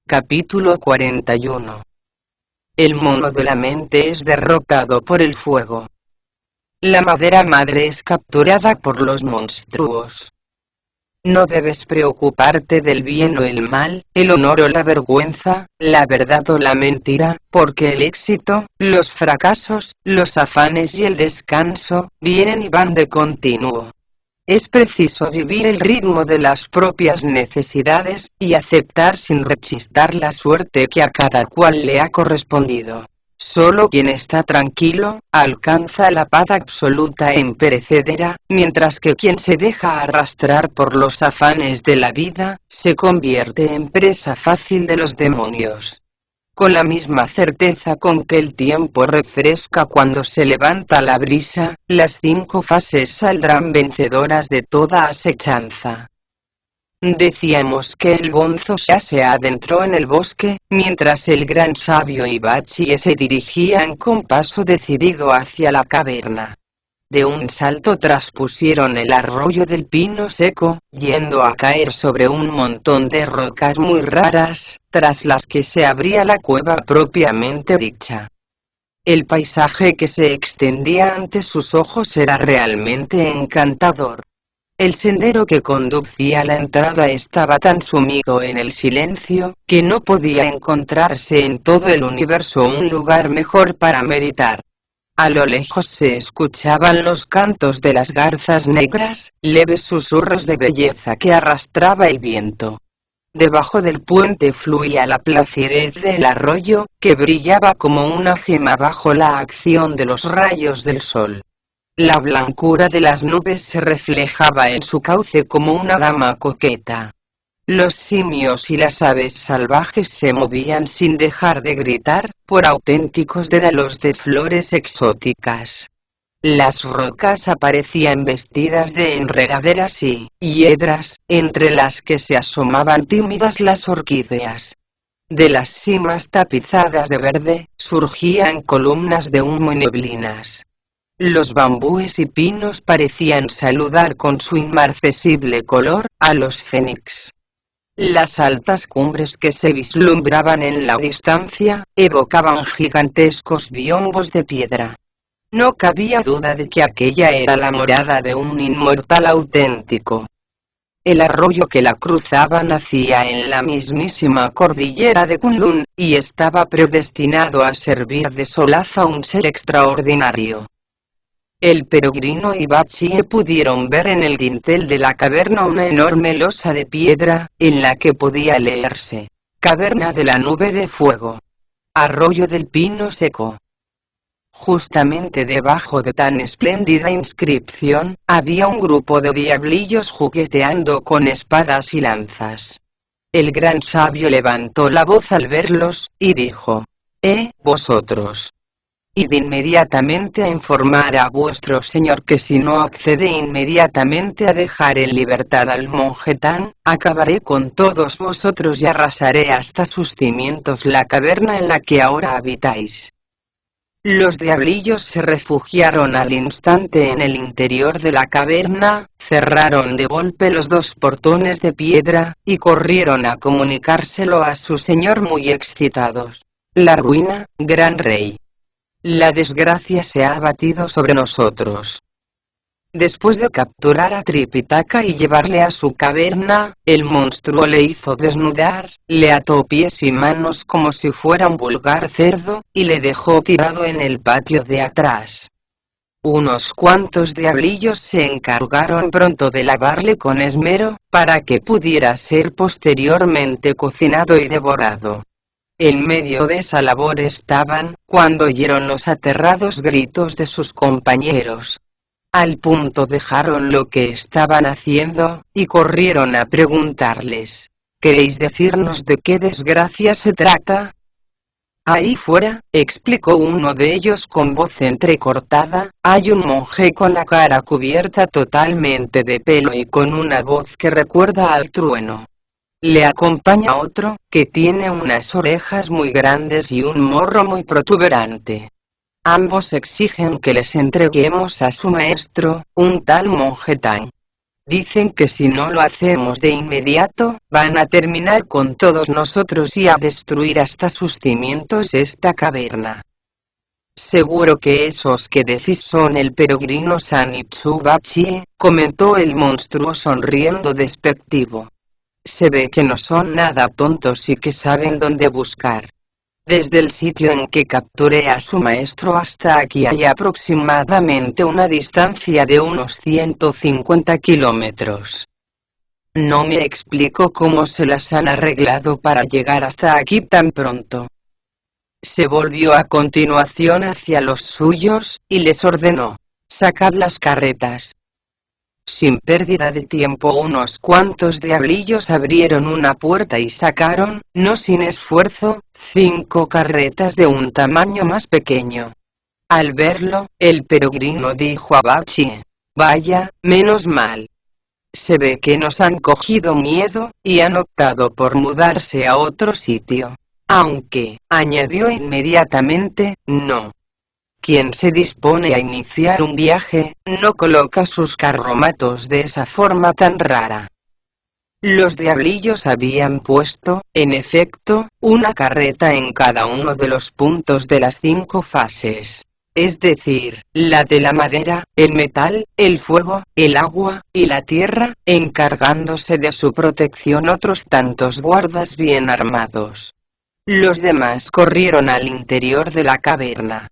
Capítulo 41. El mono de la mente es derrotado por el fuego. La madera madre es capturada por los monstruos. No debes preocuparte del bien o el mal, el honor o la vergüenza, la verdad o la mentira, porque el éxito, los fracasos, los afanes y el descanso, vienen y van de continuo. Es preciso vivir el ritmo de las propias necesidades, y aceptar sin rechistar la suerte que a cada cual le ha correspondido. Solo quien está tranquilo, alcanza la paz absoluta e imperecedera, mientras que quien se deja arrastrar por los afanes de la vida, se convierte en presa fácil de los demonios. Con la misma certeza con que el tiempo refresca cuando se levanta la brisa, las 5 fases saldrán vencedoras de toda asechanza. Decíamos que el bonzo ya se adentró en el bosque, mientras el gran sabio Ibachi se dirigía con paso decidido hacia la caverna. De un salto traspusieron el arroyo del pino seco, yendo a caer sobre un montón de rocas muy raras, tras las que se abría la cueva propiamente dicha. El paisaje que se extendía ante sus ojos era realmente encantador. El sendero que conducía a la entrada estaba tan sumido en el silencio, que no podía encontrarse en todo el universo un lugar mejor para meditar. A lo lejos se escuchaban los cantos de las garzas negras, leves susurros de belleza que arrastraba el viento. Debajo del puente fluía la placidez del arroyo, que brillaba como una gema bajo la acción de los rayos del sol. La blancura de las nubes se reflejaba en su cauce como una dama coqueta. Los simios y las aves salvajes se movían sin dejar de gritar, por auténticos dédalos de flores exóticas. Las rocas aparecían vestidas de enredaderas y hiedras, entre las que se asomaban tímidas las orquídeas. De las cimas tapizadas de verde, surgían columnas de humo y neblinas. Los bambúes y pinos parecían saludar con su inmarcesible color a los fénix. Las altas cumbres que se vislumbraban en la distancia, evocaban gigantescos biombos de piedra. No cabía duda de que aquella era la morada de un inmortal auténtico. El arroyo que la cruzaba nacía en la mismísima cordillera de Kunlun, y estaba predestinado a servir de solaz a un ser extraordinario. El peregrino y Ibachi pudieron ver en el dintel de la caverna una enorme losa de piedra, en la que podía leerse: Caverna de la nube de fuego. Arroyo del pino seco. Justamente debajo de tan espléndida inscripción, había un grupo de diablillos jugueteando con espadas y lanzas. El gran sabio levantó la voz al verlos, y dijo: vosotros. Id inmediatamente a informar a vuestro señor que si no accede inmediatamente a dejar en libertad al monje Tan, acabaré con todos vosotros y arrasaré hasta sus cimientos la caverna en la que ahora habitáis. Los diablillos se refugiaron al instante en el interior de la caverna, cerraron de golpe los 2 portones de piedra, y corrieron a comunicárselo a su señor muy excitados. La ruina, gran rey. La desgracia se ha abatido sobre nosotros. Después de capturar a Tripitaka y llevarle a su caverna, el monstruo le hizo desnudar, le ató pies y manos como si fuera un vulgar cerdo, y le dejó tirado en el patio de atrás. Unos cuantos diablillos se encargaron pronto de lavarle con esmero, para que pudiera ser posteriormente cocinado y devorado. En medio de esa labor estaban, cuando oyeron los aterrados gritos de sus compañeros. Al punto dejaron lo que estaban haciendo, y corrieron a preguntarles: ¿queréis decirnos de qué desgracia se trata? Ahí fuera, explicó uno de ellos con voz entrecortada, hay un monje con la cara cubierta totalmente de pelo y con una voz que recuerda al trueno. Le acompaña otro, que tiene unas orejas muy grandes y un morro muy protuberante. Ambos exigen que les entreguemos a su maestro, un tal monje Tan. Dicen que si no lo hacemos de inmediato, van a terminar con todos nosotros y a destruir hasta sus cimientos esta caverna. Seguro que esos que decís son el peregrino Sanitsubachi, comentó el monstruo sonriendo despectivo. Se ve que no son nada tontos y que saben dónde buscar. Desde el sitio en que capturé a su maestro hasta aquí hay aproximadamente una distancia de unos 150 kilómetros. No me explico cómo se las han arreglado para llegar hasta aquí tan pronto. Se volvió a continuación hacia los suyos, y les ordenó: «Sacad las carretas». Sin pérdida de tiempo unos cuantos diablillos abrieron una puerta y sacaron, no sin esfuerzo, 5 carretas de un tamaño más pequeño. Al verlo, el peregrino dijo a Bachi: «Vaya, menos mal. Se ve que nos han cogido miedo, y han optado por mudarse a otro sitio. Aunque», añadió inmediatamente, «no. Quien se dispone a iniciar un viaje, no coloca sus carromatos de esa forma tan rara». Los diablillos habían puesto, en efecto, una carreta en cada uno de los puntos de las 5 fases. Es decir, la de la madera, el metal, el fuego, el agua, y la tierra, encargándose de su protección otros tantos guardas bien armados. Los demás corrieron al interior de la caverna.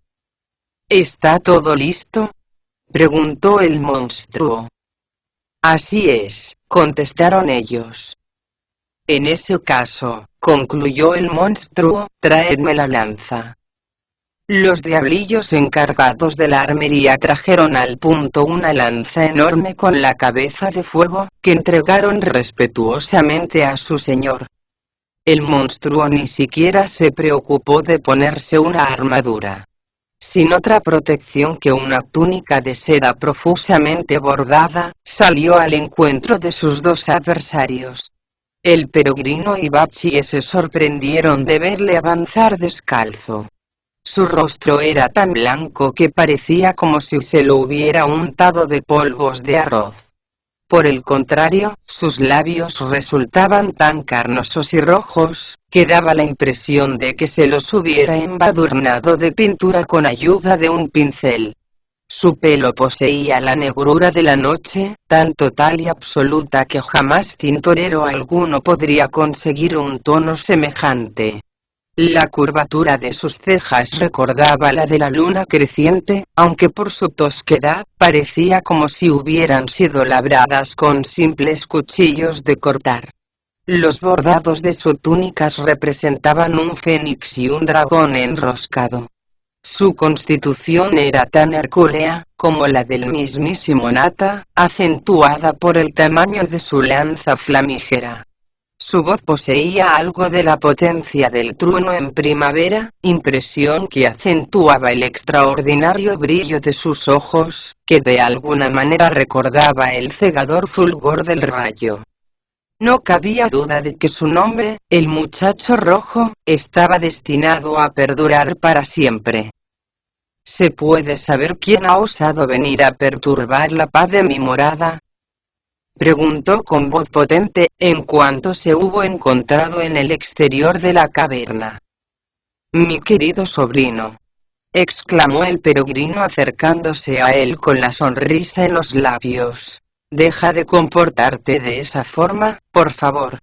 «¿Está todo listo?», preguntó el monstruo. «Así es», contestaron ellos. «En ese caso», concluyó el monstruo, «traedme la lanza». Los diablillos encargados de la armería trajeron al punto una lanza enorme con la cabeza de fuego, que entregaron respetuosamente a su señor. El monstruo ni siquiera se preocupó de ponerse una armadura. Sin otra protección que una túnica de seda profusamente bordada, salió al encuentro de sus 2 adversarios. El peregrino y Bachi se sorprendieron de verle avanzar descalzo. Su rostro era tan blanco que parecía como si se lo hubiera untado de polvos de arroz. Por el contrario, sus labios resultaban tan carnosos y rojos, que daba la impresión de que se los hubiera embadurnado de pintura con ayuda de un pincel. Su pelo poseía la negrura de la noche, tan total y absoluta que jamás tintorero alguno podría conseguir un tono semejante. La curvatura de sus cejas recordaba la de la luna creciente, aunque por su tosquedad, parecía como si hubieran sido labradas con simples cuchillos de cortar. Los bordados de su túnica representaban un fénix y un dragón enroscado. Su constitución era tan hercúlea, como la del mismísimo Nata, acentuada por el tamaño de su lanza flamígera. Su voz poseía algo de la potencia del trueno en primavera, impresión que acentuaba el extraordinario brillo de sus ojos, que de alguna manera recordaba el cegador fulgor del rayo. No cabía duda de que su nombre, el muchacho rojo, estaba destinado a perdurar para siempre. ¿Se puede saber quién ha osado venir a perturbar la paz de mi morada?, preguntó con voz potente, en cuanto se hubo encontrado en el exterior de la caverna. «Mi querido sobrino», exclamó el peregrino acercándose a él con la sonrisa en los labios. «Deja de comportarte de esa forma, por favor.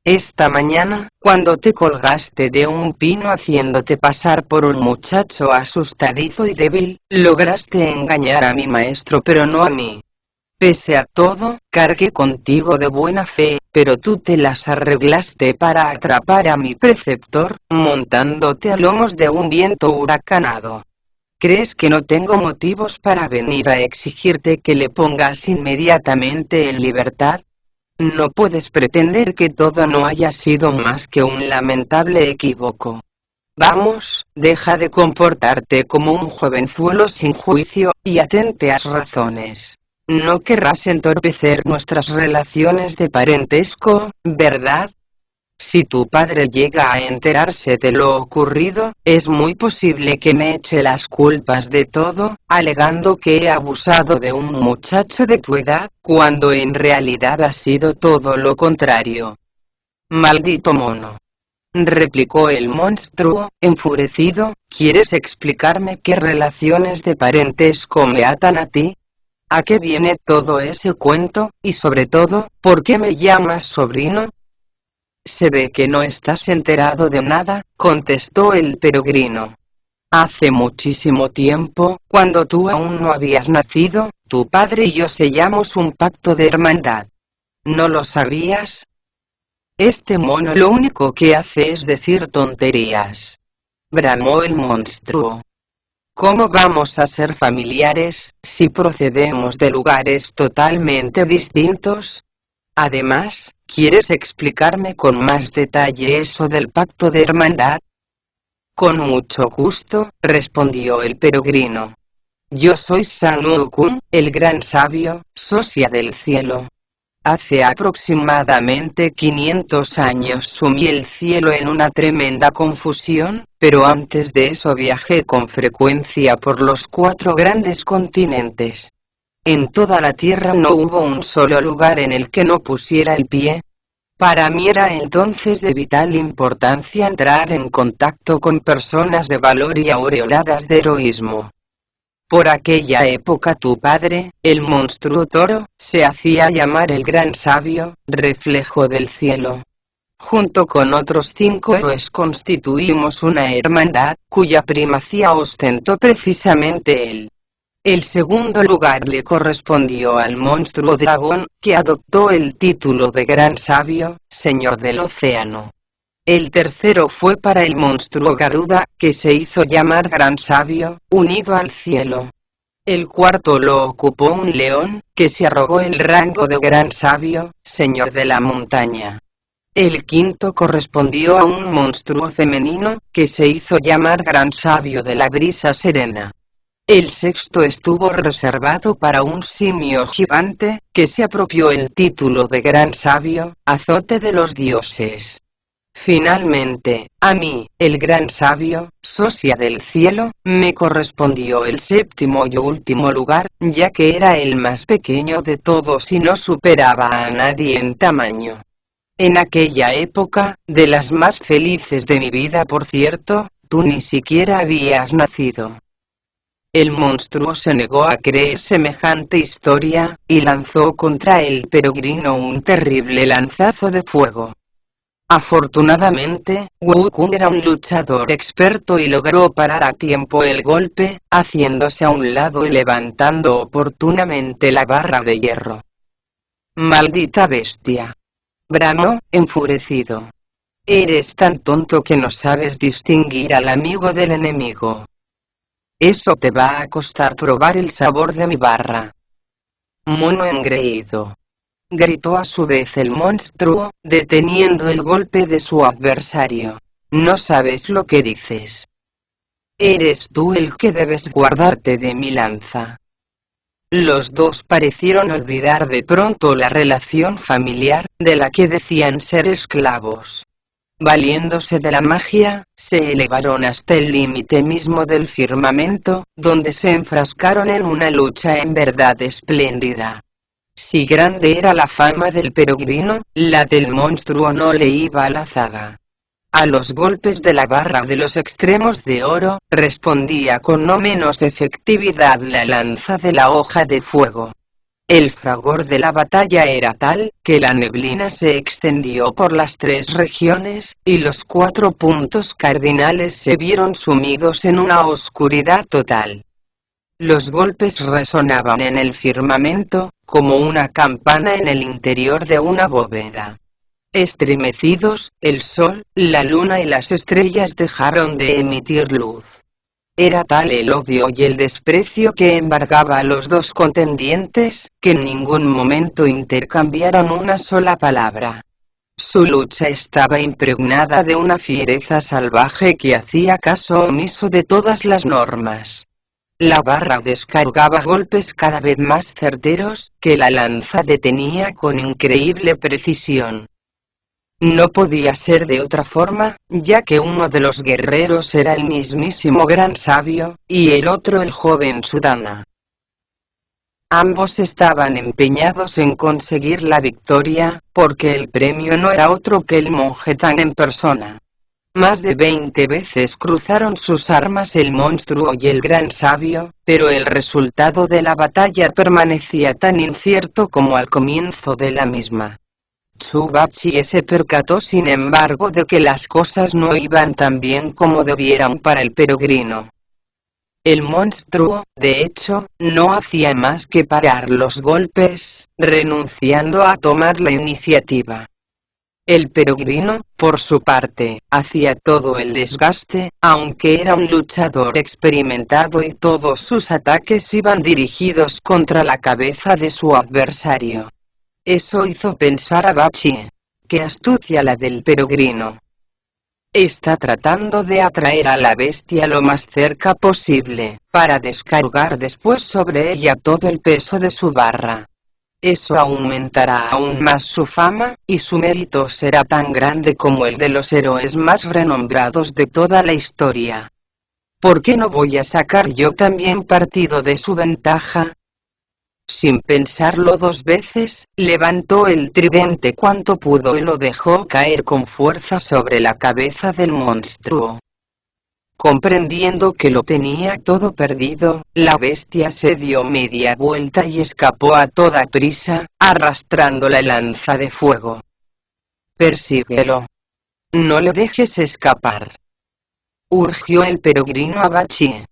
Esta mañana, cuando te colgaste de un pino haciéndote pasar por un muchacho asustadizo y débil, lograste engañar a mi maestro pero no a mí. Pese a todo, cargué contigo de buena fe, pero tú te las arreglaste para atrapar a mi preceptor, montándote a lomos de un viento huracanado. ¿Crees que no tengo motivos para venir a exigirte que le pongas inmediatamente en libertad? No puedes pretender que todo no haya sido más que un lamentable equívoco. Vamos, deja de comportarte como un jovenzuelo sin juicio, y atente a las razones. No querrás entorpecer nuestras relaciones de parentesco, ¿verdad?». Si tu padre llega a enterarse de lo ocurrido, es muy posible que me eche las culpas de todo, alegando que he abusado de un muchacho de tu edad, cuando en realidad ha sido todo lo contrario. Maldito mono, replicó el monstruo, enfurecido. ¿Quieres explicarme qué relaciones de parentesco me atan a ti? ¿A qué viene todo ese cuento, y sobre todo, por qué me llamas sobrino? Se ve que no estás enterado de nada, contestó el peregrino. Hace muchísimo tiempo, cuando tú aún no habías nacido, tu padre y yo sellamos un pacto de hermandad. ¿No lo sabías? Este mono lo único que hace es decir tonterías, bramó el monstruo. ¿Cómo vamos a ser familiares, si procedemos de lugares totalmente distintos? Además, ¿quieres explicarme con más detalle eso del pacto de hermandad? Con mucho gusto, respondió el peregrino. Yo soy San Wukong, el gran sabio, socia del cielo. Hace aproximadamente 500 años sumí el cielo en una tremenda confusión, pero antes de eso viajé con frecuencia por los 4 grandes continentes. En toda la tierra no hubo un solo lugar en el que no pusiera el pie. Para mí era entonces de vital importancia entrar en contacto con personas de valor y aureoladas de heroísmo. Por aquella época tu padre, el monstruo toro, se hacía llamar el gran sabio, reflejo del cielo. Junto con otros 5 héroes constituimos una hermandad, cuya primacía ostentó precisamente él. El segundo lugar le correspondió al monstruo dragón, que adoptó el título de gran sabio, señor del océano. El tercero fue para el monstruo Garuda, que se hizo llamar gran sabio, unido al cielo. El cuarto lo ocupó un león, que se arrogó el rango de gran sabio, señor de la montaña. El quinto correspondió a un monstruo femenino, que se hizo llamar gran sabio de la brisa serena. El sexto estuvo reservado para un simio gigante, que se apropió el título de gran sabio, azote de los dioses. Finalmente, a mí, el gran sabio, socia del cielo, me correspondió el séptimo y último lugar, ya que era el más pequeño de todos y no superaba a nadie en tamaño. En aquella época, de las más felices de mi vida por cierto, tú ni siquiera habías nacido. El monstruo se negó a creer semejante historia, y lanzó contra el peregrino un terrible lanzazo de fuego. Afortunadamente, Wukong era un luchador experto y logró parar a tiempo el golpe, haciéndose a un lado y levantando oportunamente la barra de hierro. ¡Maldita bestia!, bramó, enfurecido. Eres tan tonto que no sabes distinguir al amigo del enemigo. Eso te va a costar probar el sabor de mi barra. Mono engreído, gritó a su vez el monstruo, deteniendo el golpe de su adversario. No sabes lo que dices. Eres tú el que debes guardarte de mi lanza. Los dos parecieron olvidar de pronto la relación familiar, de la que decían ser esclavos. Valiéndose de la magia, se elevaron hasta el límite mismo del firmamento, donde se enfrascaron en una lucha en verdad espléndida. Si grande era la fama del peregrino, la del monstruo no le iba a la zaga. A los golpes de la barra de los extremos de oro, respondía con no menos efectividad la lanza de la hoja de fuego. El fragor de la batalla era tal, que la neblina se extendió por las 3 regiones, y los 4 puntos cardinales se vieron sumidos en una oscuridad total. Los golpes resonaban en el firmamento, como una campana en el interior de una bóveda. Estremecidos, el sol, la luna y las estrellas dejaron de emitir luz. Era tal el odio y el desprecio que embargaba a los dos contendientes, que en ningún momento intercambiaron una sola palabra. Su lucha estaba impregnada de una fiereza salvaje que hacía caso omiso de todas las normas. La barra descargaba golpes cada vez más certeros, que la lanza detenía con increíble precisión. No podía ser de otra forma, ya que uno de los guerreros era el mismísimo Gran Sabio, y el otro el joven Sudana. Ambos estaban empeñados en conseguir la victoria, porque el premio no era otro que el monje Tang en persona. Más de 20 veces cruzaron sus armas el monstruo y el Gran Sabio, pero el resultado de la batalla permanecía tan incierto como al comienzo de la misma. Tsubachie se percató sin embargo de que las cosas no iban tan bien como debieran para el peregrino. El monstruo, de hecho, no hacía más que parar los golpes, renunciando a tomar la iniciativa. El peregrino, por su parte, hacía todo el desgaste, aunque era un luchador experimentado y todos sus ataques iban dirigidos contra la cabeza de su adversario. Eso hizo pensar a Bachie. Qué astucia la del peregrino. Está tratando de atraer a la bestia lo más cerca posible, para descargar después sobre ella todo el peso de su barra. Eso aumentará aún más su fama, y su mérito será tan grande como el de los héroes más renombrados de toda la historia. ¿Por qué no voy a sacar yo también partido de su ventaja? Sin pensarlo dos veces, levantó el tridente cuanto pudo y lo dejó caer con fuerza sobre la cabeza del monstruo. Comprendiendo que lo tenía todo perdido, la bestia se dio media vuelta y escapó a toda prisa, arrastrando la lanza de fuego. «Persíguelo. No le dejes escapar», urgió el peregrino a Bachie.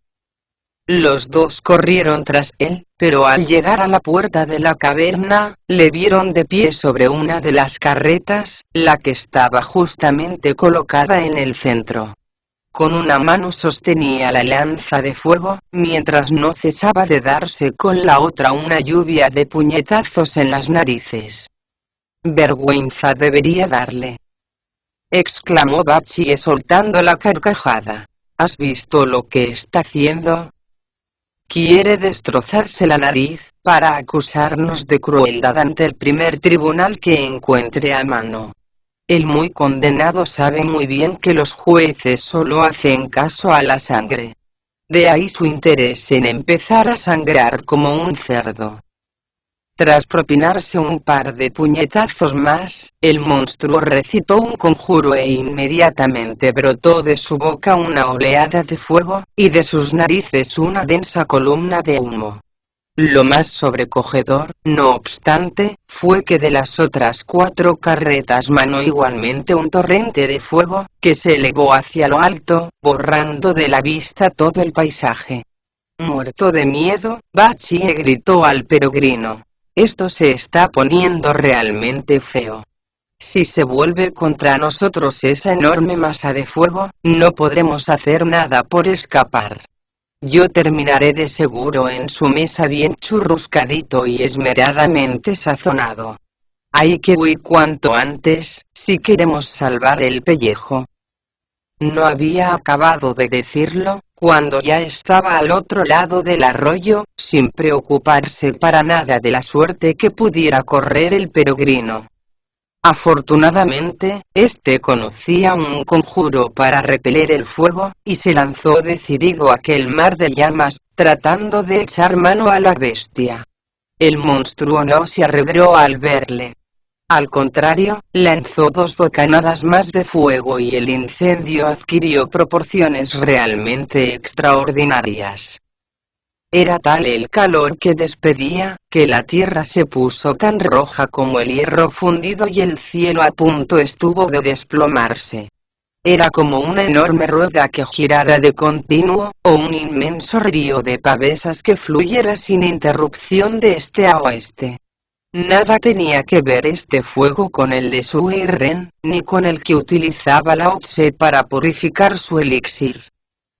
Los dos corrieron tras él, pero al llegar a la puerta de la caverna, le vieron de pie sobre una de las carretas, la que estaba justamente colocada en el centro. Con una mano sostenía la lanza de fuego, mientras no cesaba de darse con la otra una lluvia de puñetazos en las narices. «Vergüenza debería darle», exclamó Bachie soltando la carcajada. «¿Has visto lo que está haciendo? Quiere destrozarse la nariz, para acusarnos de crueldad ante el primer tribunal que encuentre a mano. El muy condenado sabe muy bien que los jueces solo hacen caso a la sangre. De ahí su interés en empezar a sangrar como un cerdo». Tras propinarse un par de puñetazos más, el monstruo recitó un conjuro e inmediatamente brotó de su boca una oleada de fuego, y de sus narices una densa columna de humo. Lo más sobrecogedor, no obstante, fue que de las otras 4 carretas manó igualmente un torrente de fuego, que se elevó hacia lo alto, borrando de la vista todo el paisaje. Muerto de miedo, Bachie gritó al peregrino: «Esto se está poniendo realmente feo. Si se vuelve contra nosotros esa enorme masa de fuego, no podremos hacer nada por escapar. Yo terminaré de seguro en su mesa bien churruscadito y esmeradamente sazonado. Hay que huir cuanto antes, si queremos salvar el pellejo». No había acabado de decirlo, cuando ya estaba al otro lado del arroyo, sin preocuparse para nada de la suerte que pudiera correr el peregrino. Afortunadamente, este conocía un conjuro para repeler el fuego, y se lanzó decidido a aquel mar de llamas, tratando de echar mano a la bestia. El monstruo no se arregló al verle. Al contrario, lanzó 2 bocanadas más de fuego y el incendio adquirió proporciones realmente extraordinarias. Era tal el calor que despedía, que la tierra se puso tan roja como el hierro fundido y el cielo a punto estuvo de desplomarse. Era como una enorme rueda que girara de continuo, o un inmenso río de pavesas que fluyera sin interrupción de este a oeste. Nada tenía que ver este fuego con el de Sui Ren, ni con el que utilizaba Lao Tse para purificar su elixir.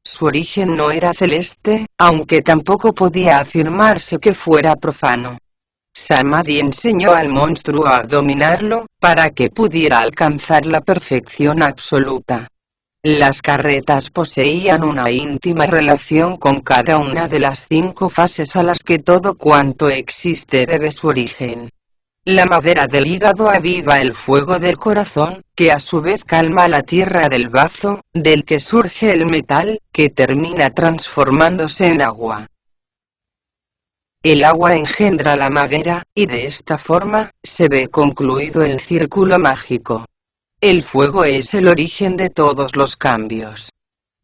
Su origen no era celeste, aunque tampoco podía afirmarse que fuera profano. Samadhi enseñó al monstruo a dominarlo, para que pudiera alcanzar la perfección absoluta. Las carretas poseían una íntima relación con cada una de las 5 fases a las que todo cuanto existe debe su origen. La madera del hígado aviva el fuego del corazón, que a su vez calma la tierra del bazo, del que surge el metal, que termina transformándose en agua. El agua engendra la madera, y de esta forma, se ve concluido el círculo mágico. El fuego es el origen de todos los cambios.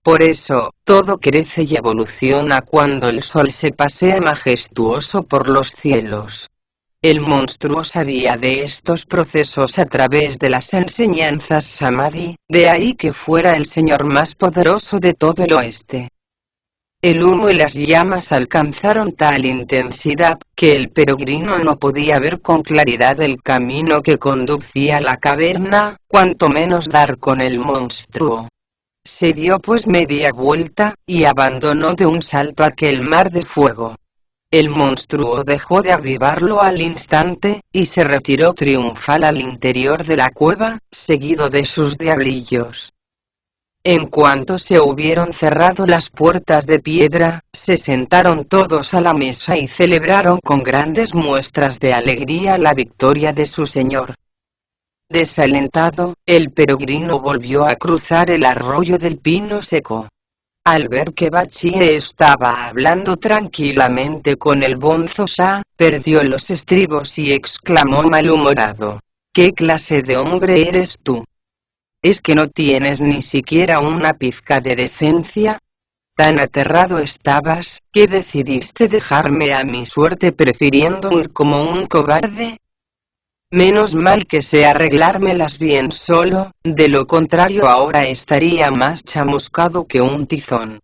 Por eso, todo crece y evoluciona cuando el sol se pasea majestuoso por los cielos. El monstruo sabía de estos procesos a través de las enseñanzas Samadhi, de ahí que fuera el señor más poderoso de todo el oeste. El humo y las llamas alcanzaron tal intensidad, que el peregrino no podía ver con claridad el camino que conducía a la caverna, cuanto menos dar con el monstruo. Se dio pues media vuelta, y abandonó de un salto aquel mar de fuego. El monstruo dejó de avivarlo al instante, y se retiró triunfal al interior de la cueva, seguido de sus diablillos. En cuanto se hubieron cerrado las puertas de piedra, se sentaron todos a la mesa y celebraron con grandes muestras de alegría la victoria de su señor. Desalentado, el peregrino volvió a cruzar el arroyo del Pino Seco. Al ver que Bachie estaba hablando tranquilamente con el Bonzo Sha, perdió los estribos y exclamó malhumorado: ¿Qué clase de hombre eres tú? ¿Es que no tienes ni siquiera una pizca de decencia? Tan aterrado estabas, que decidiste dejarme a mi suerte prefiriendo huir como un cobarde. Menos mal que sé arreglármelas bien solo, de lo contrario ahora estaría más chamuscado que un tizón.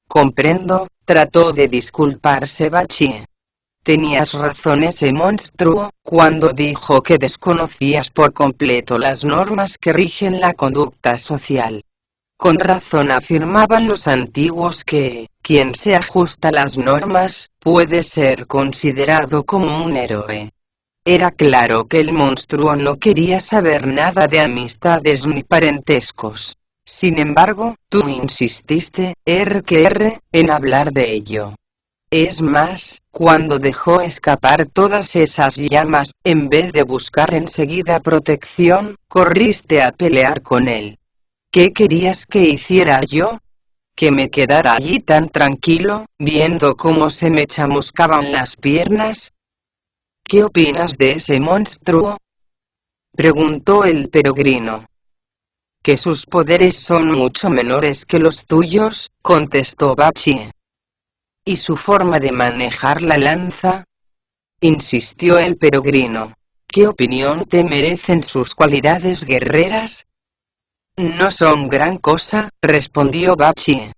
Comprendo, trató de disculparse Bachie. Tenías razón ese monstruo, cuando dijo que desconocías por completo las normas que rigen la conducta social. Con razón afirmaban los antiguos que, quien se ajusta a las normas, puede ser considerado como un héroe. Era claro que el monstruo no quería saber nada de amistades ni parentescos. Sin embargo, tú insististe, en hablar de ello. Es más, cuando dejó escapar todas esas llamas, en vez de buscar enseguida protección, corriste a pelear con él. ¿Qué querías que hiciera yo? ¿Que me quedara allí tan tranquilo, viendo cómo se me chamuscaban las piernas? ¿Qué opinas de ese monstruo?, preguntó el peregrino. Que sus poderes son mucho menores que los tuyos, contestó Bachie. ¿Y su forma de manejar la lanza?, insistió el peregrino. ¿Qué opinión te merecen sus cualidades guerreras? No son gran cosa, respondió Bachie.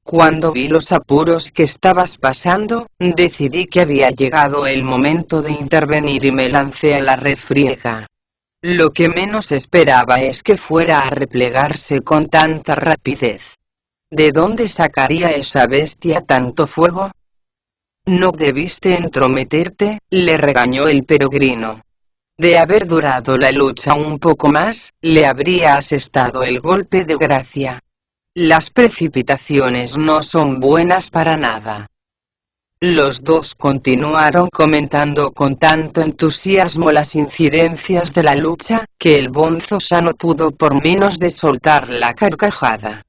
Cuando vi los apuros que estabas pasando, decidí que había llegado el momento de intervenir y me lancé a la refriega. Lo que menos esperaba es que fuera a replegarse con tanta rapidez. ¿De dónde sacaría esa bestia tanto fuego? No debiste entrometerte, le regañó el peregrino. De haber durado la lucha un poco más, le habría asestado el golpe de gracia. Las precipitaciones no son buenas para nada. Los dos continuaron comentando con tanto entusiasmo las incidencias de la lucha, que el Bonzo Sha no pudo por menos de soltar la carcajada.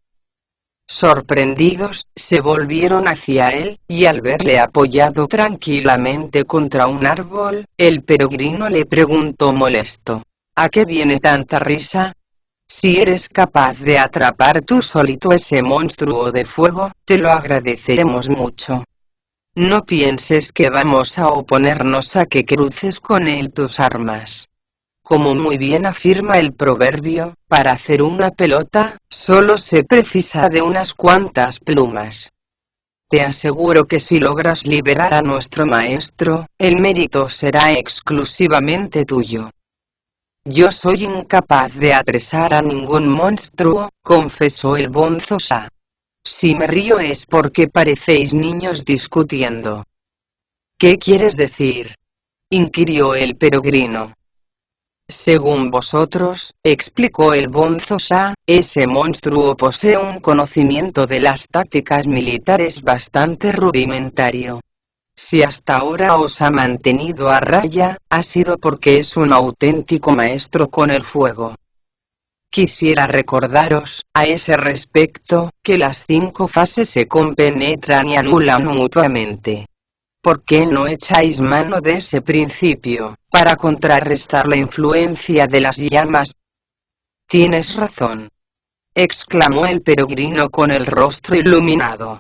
Sorprendidos, se volvieron hacia él, y al verle apoyado tranquilamente contra un árbol, el peregrino le preguntó molesto: ¿A qué viene tanta risa? Si eres capaz de atrapar tú solito ese monstruo de fuego, te lo agradeceremos mucho. No pienses que vamos a oponernos a que cruces con él tus armas. Como muy bien afirma el proverbio, para hacer una pelota, solo se precisa de unas cuantas plumas. Te aseguro que si logras liberar a nuestro maestro, el mérito será exclusivamente tuyo. Yo soy incapaz de apresar a ningún monstruo, confesó el Bonzo Sha. Si me río es porque parecéis niños discutiendo. ¿Qué quieres decir?, inquirió el peregrino. Según vosotros, explicó el Bonzo Sha, ese monstruo posee un conocimiento de las tácticas militares bastante rudimentario. Si hasta ahora os ha mantenido a raya, ha sido porque es un auténtico maestro con el fuego. Quisiera recordaros, a ese respecto, que las 5 fases se compenetran y anulan mutuamente. ¿Por qué no echáis mano de ese principio, para contrarrestar la influencia de las llamas? Tienes razón, exclamó el peregrino con el rostro iluminado.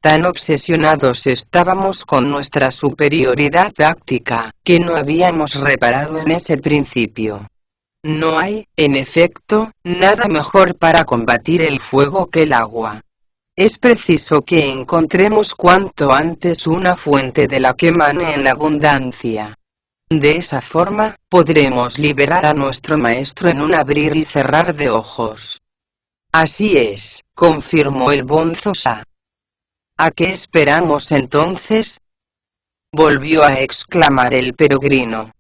Tan obsesionados estábamos con nuestra superioridad táctica, que no habíamos reparado en ese principio. No hay, en efecto, nada mejor para combatir el fuego que el agua. Es preciso que encontremos cuanto antes una fuente de la que emane en abundancia. De esa forma, podremos liberar a nuestro maestro en un abrir y cerrar de ojos. Así es, confirmó el bonzosa. ¿A qué esperamos entonces?, volvió a exclamar el peregrino.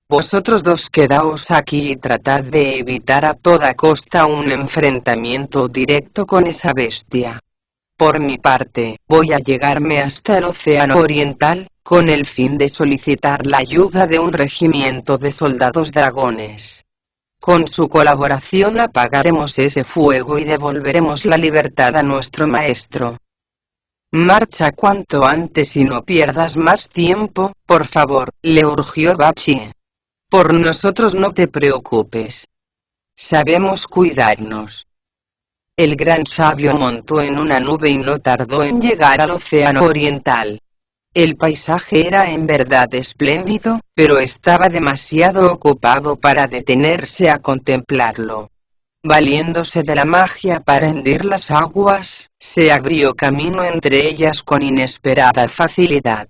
Vosotros dos quedaos aquí y tratad de evitar a toda costa un enfrentamiento directo con esa bestia. Por mi parte, voy a llegarme hasta el Océano Oriental, con el fin de solicitar la ayuda de un regimiento de soldados dragones. Con su colaboración apagaremos ese fuego y devolveremos la libertad a nuestro maestro. Marcha cuanto antes y no pierdas más tiempo, por favor, le urgió Bachie. Por nosotros no te preocupes. Sabemos cuidarnos. El gran sabio montó en una nube y no tardó en llegar al Océano Oriental. El paisaje era en verdad espléndido, pero estaba demasiado ocupado para detenerse a contemplarlo. Valiéndose de la magia para hendir las aguas, se abrió camino entre ellas con inesperada facilidad.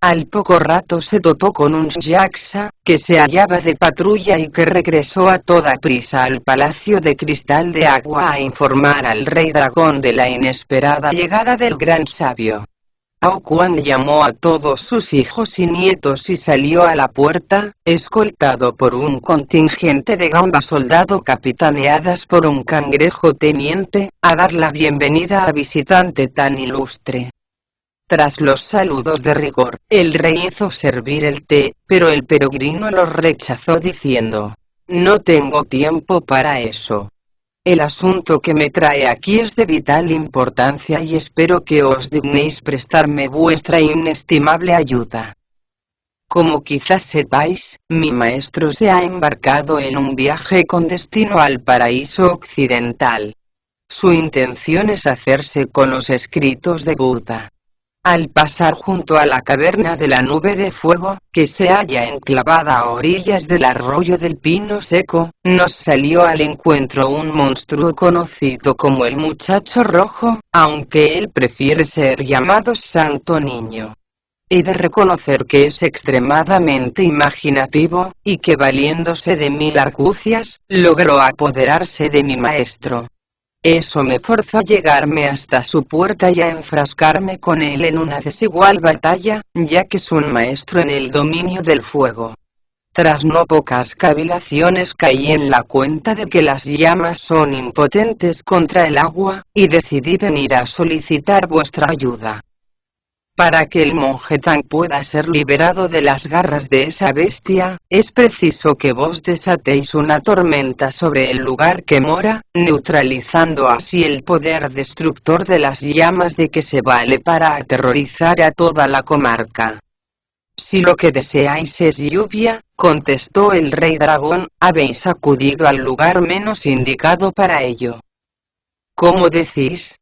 Al poco rato se topó con un Jaxa, que se hallaba de patrulla y que regresó a toda prisa al Palacio de Cristal de Agua a informar al Rey Dragón de la inesperada llegada del gran sabio. Ao Quan llamó a todos sus hijos y nietos y salió a la puerta, escoltado por un contingente de gambas soldado capitaneadas por un cangrejo teniente, a dar la bienvenida a visitante tan ilustre. Tras los saludos de rigor, el rey hizo servir el té, pero el peregrino los rechazó diciendo: «No tengo tiempo para eso. El asunto que me trae aquí es de vital importancia y espero que os dignéis prestarme vuestra inestimable ayuda. Como quizás sepáis, mi maestro se ha embarcado en un viaje con destino al paraíso occidental. Su intención es hacerse con los escritos de Buda. Al pasar junto a la caverna de la nube de fuego, que se halla enclavada a orillas del arroyo del Pino Seco, nos salió al encuentro un monstruo conocido como el Muchacho Rojo, aunque él prefiere ser llamado Santo Niño. He de reconocer que es extremadamente imaginativo, y que valiéndose de 1000 argucias, logró apoderarse de mi maestro. Eso me forzó a llegarme hasta su puerta y a enfrascarme con él en una desigual batalla, ya que es un maestro en el dominio del fuego. Tras no pocas cavilaciones caí en la cuenta de que las llamas son impotentes contra el agua, y decidí venir a solicitar vuestra ayuda. Para que el monje Tang pueda ser liberado de las garras de esa bestia, es preciso que vos desatéis una tormenta sobre el lugar que mora, neutralizando así el poder destructor de las llamas de que se vale para aterrorizar a toda la comarca. Si lo que deseáis es lluvia, contestó el rey dragón, habéis acudido al lugar menos indicado para ello. ¿Cómo decís?,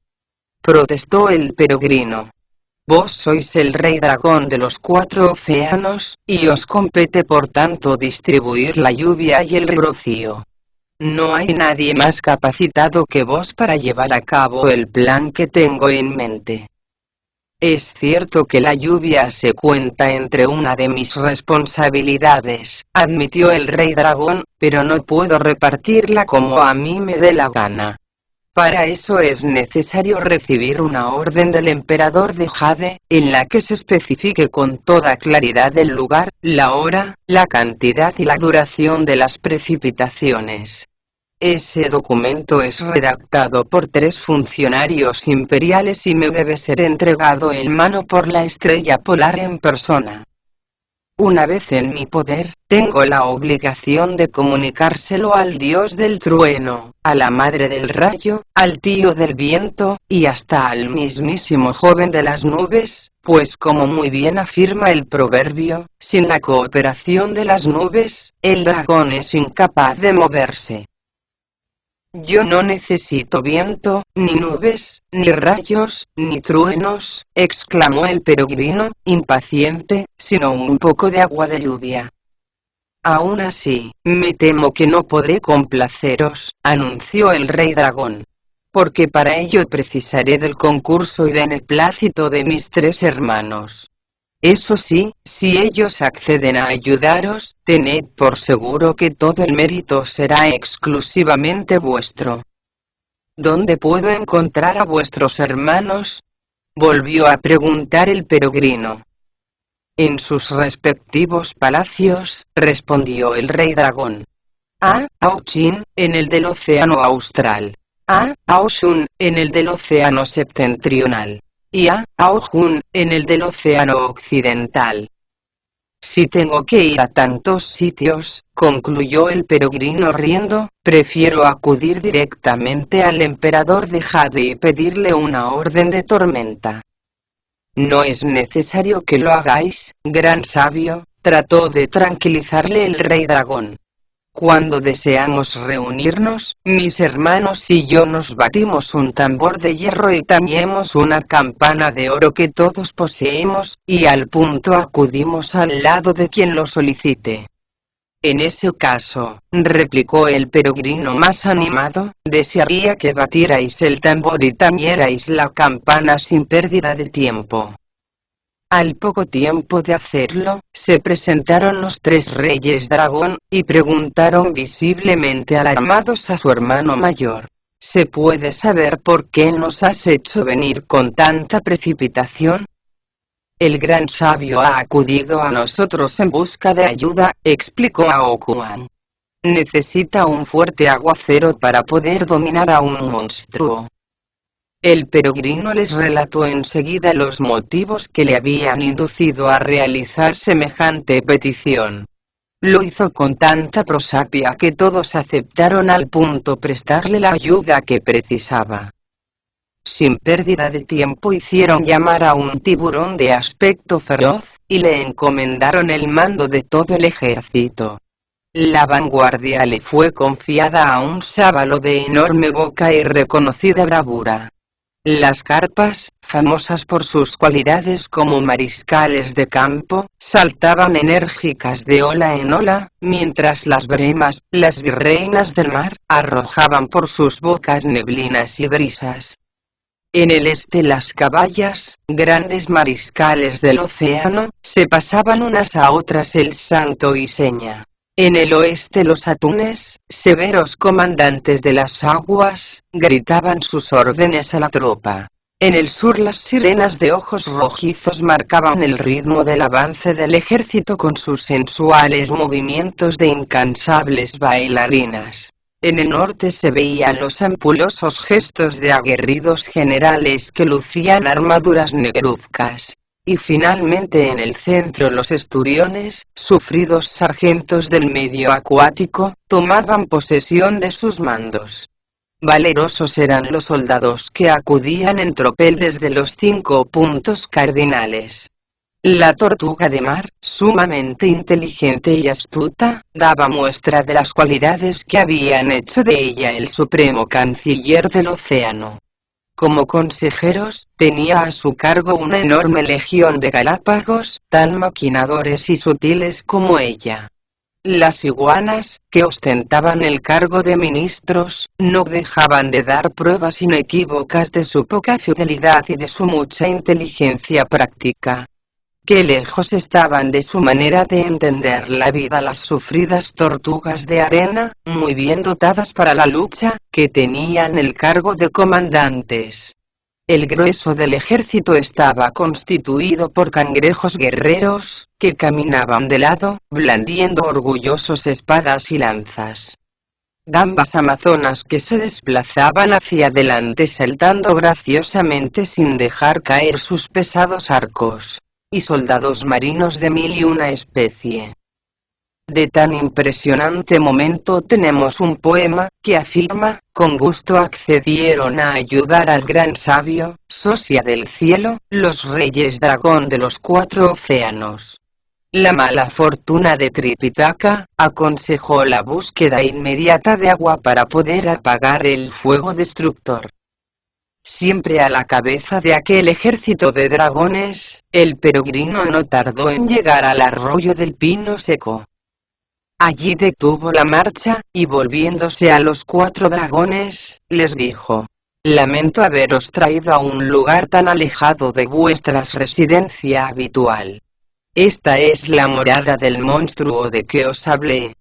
protestó el peregrino. Vos sois el rey dragón de los 4 océanos, y os compete por tanto distribuir la lluvia y el rocío. No hay nadie más capacitado que vos para llevar a cabo el plan que tengo en mente. Es cierto que la lluvia se cuenta entre una de mis responsabilidades, admitió el rey dragón, pero no puedo repartirla como a mí me dé la gana. Para eso es necesario recibir una orden del emperador de Jade, en la que se especifique con toda claridad el lugar, la hora, la cantidad y la duración de las precipitaciones. Ese documento es redactado por 3 funcionarios imperiales y me debe ser entregado en mano por la Estrella Polar en persona. Una vez en mi poder, tengo la obligación de comunicárselo al dios del trueno, a la madre del rayo, al tío del viento, y hasta al mismísimo joven de las nubes, pues como muy bien afirma el proverbio, sin la cooperación de las nubes, el dragón es incapaz de moverse. Yo no necesito viento, ni nubes, ni rayos, ni truenos, exclamó el peregrino, impaciente, sino un poco de agua de lluvia. Aún así, me temo que no podré complaceros, anunció el rey dragón. Porque para ello precisaré del concurso y beneplácito de mis 3 hermanos. Eso sí, si ellos acceden a ayudaros, tened por seguro que todo el mérito será exclusivamente vuestro. ¿Dónde puedo encontrar a vuestros hermanos?, volvió a preguntar el peregrino. En sus respectivos palacios, respondió el rey dragón. A. Auchin, en el del océano austral. A. Aoshun, en el del océano septentrional. Y a Aojun, en el del océano occidental. Si tengo que ir a tantos sitios, concluyó el peregrino riendo, prefiero acudir directamente al emperador de Jade y pedirle una orden de tormenta. No es necesario que lo hagáis, gran sabio, trató de tranquilizarle el rey dragón. Cuando deseamos reunirnos, mis hermanos y yo nos batimos un tambor de hierro y tañemos una campana de oro que todos poseemos, y al punto acudimos al lado de quien lo solicite. En ese caso, replicó el peregrino más animado, desearía que batierais el tambor y tañerais la campana sin pérdida de tiempo. Al poco tiempo de hacerlo, se presentaron los 3 reyes dragón, y preguntaron visiblemente alarmados a su hermano mayor. ¿Se puede saber por qué nos has hecho venir con tanta precipitación? El gran sabio ha acudido a nosotros en busca de ayuda, explicó Aokuan. Necesita un fuerte aguacero para poder dominar a un monstruo. El peregrino les relató enseguida los motivos que le habían inducido a realizar semejante petición. Lo hizo con tanta prosapia que todos aceptaron al punto prestarle la ayuda que precisaba. Sin pérdida de tiempo hicieron llamar a un tiburón de aspecto feroz, y le encomendaron el mando de todo el ejército. La vanguardia le fue confiada a un sábalo de enorme boca y reconocida bravura. Las carpas, famosas por sus cualidades como mariscales de campo, saltaban enérgicas de ola en ola, mientras las bremas, las virreinas del mar, arrojaban por sus bocas neblinas y brisas. En el este las caballas, grandes mariscales del océano, se pasaban unas a otras el santo y seña. En el oeste los atunes, severos comandantes de las aguas, gritaban sus órdenes a la tropa. En el sur las sirenas de ojos rojizos marcaban el ritmo del avance del ejército con sus sensuales movimientos de incansables bailarinas. En el norte se veían los ampulosos gestos de aguerridos generales que lucían armaduras negruzcas. Y finalmente en el centro los esturiones, sufridos sargentos del medio acuático, tomaban posesión de sus mandos. Valerosos eran los soldados que acudían en tropel desde los 5 puntos cardinales. La tortuga de mar, sumamente inteligente y astuta, daba muestra de las cualidades que habían hecho de ella el supremo canciller del océano. Como consejeros, tenía a su cargo una enorme legión de galápagos, tan maquinadores y sutiles como ella. Las iguanas, que ostentaban el cargo de ministros, no dejaban de dar pruebas inequívocas de su poca fidelidad y de su mucha inteligencia práctica. Qué lejos estaban de su manera de entender la vida las sufridas tortugas de arena, muy bien dotadas para la lucha, que tenían el cargo de comandantes. El grueso del ejército estaba constituido por cangrejos guerreros, que caminaban de lado, blandiendo orgullosos espadas y lanzas. gambas amazonas que se desplazaban hacia adelante saltando graciosamente sin dejar caer sus pesados arcos, y soldados marinos de mil y una especie. De tan impresionante momento tenemos un poema, que afirma, con gusto accedieron a ayudar al gran sabio, sosia del cielo, los reyes dragón de los 4 océanos. La mala fortuna de Tripitaka, aconsejó la búsqueda inmediata de agua para poder apagar el fuego destructor. Siempre a la cabeza de aquel ejército de dragones, el peregrino no tardó en llegar al arroyo del Pino Seco. Allí detuvo la marcha, y volviéndose a los 4 dragones, les dijo: lamento haberos traído a un lugar tan alejado de vuestra residencia habitual. Esta es la morada del monstruo de que os hablé.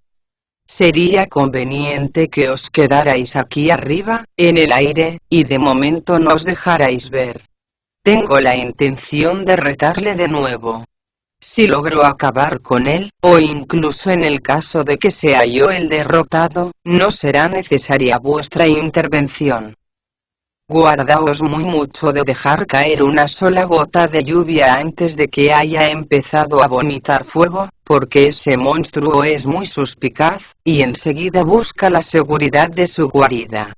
Sería conveniente que os quedarais aquí arriba, en el aire, y de momento no os dejarais ver. Tengo la intención de retarle de nuevo. Si logro acabar con él, o incluso en el caso de que sea yo el derrotado, no será necesaria vuestra intervención. Guardaos muy mucho de dejar caer una sola gota de lluvia antes de que haya empezado a vomitar fuego, porque ese monstruo es muy suspicaz, y enseguida busca la seguridad de su guarida.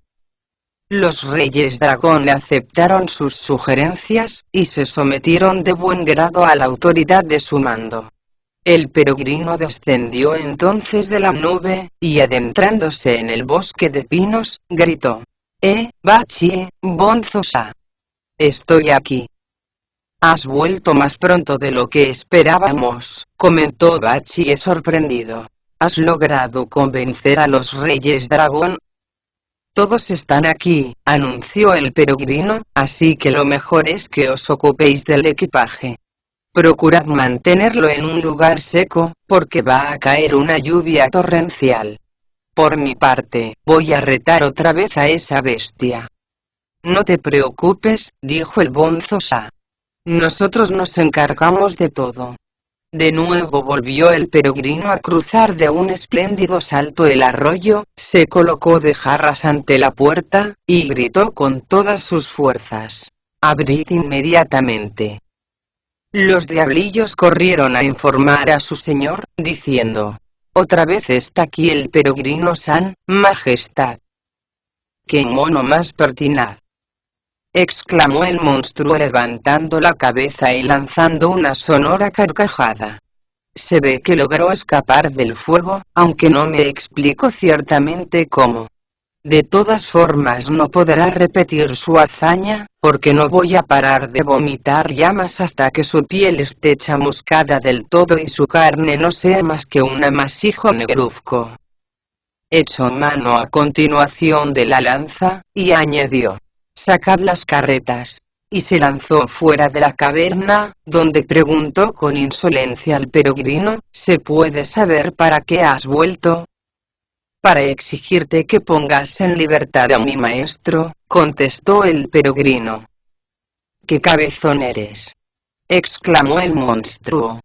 Los reyes dragón aceptaron sus sugerencias, y se sometieron de buen grado a la autoridad de su mando. El peregrino descendió entonces de la nube, y adentrándose en el bosque de pinos, gritó: Bachie, Bonzosa. Estoy aquí. Has vuelto más pronto de lo que esperábamos, comentó Bachie sorprendido. ¿Has logrado convencer a los reyes dragón? Todos están aquí, anunció el peregrino, así que lo mejor es que os ocupéis del equipaje. Procurad mantenerlo en un lugar seco, porque va a caer una lluvia torrencial. Por mi parte, voy a retar otra vez a esa bestia. No te preocupes, dijo el Bonzosa. Nosotros nos encargamos de todo. De nuevo volvió el peregrino a cruzar de un espléndido salto el arroyo, se colocó de jarras ante la puerta, y gritó con todas sus fuerzas: «Abrid inmediatamente». Los diablillos corrieron a informar a su señor, diciendo: «Otra vez está aquí el peregrino San, Majestad». «¡Qué mono más pertinaz!», exclamó el monstruo levantando la cabeza y lanzando una sonora carcajada. Se ve que logró escapar del fuego, aunque no me explico ciertamente cómo. De todas formas no podrá repetir su hazaña, porque no voy a parar de vomitar llamas hasta que su piel esté chamuscada del todo y su carne no sea más que un amasijo negruzco. Echó mano a continuación de la lanza, y añadió: «Sacad las carretas», y se lanzó fuera de la caverna, donde preguntó con insolencia al peregrino: «¿Se puede saber para qué has vuelto?». «Para exigirte que pongas en libertad a mi maestro», contestó el peregrino. «¡Qué cabezón eres!», exclamó el monstruo.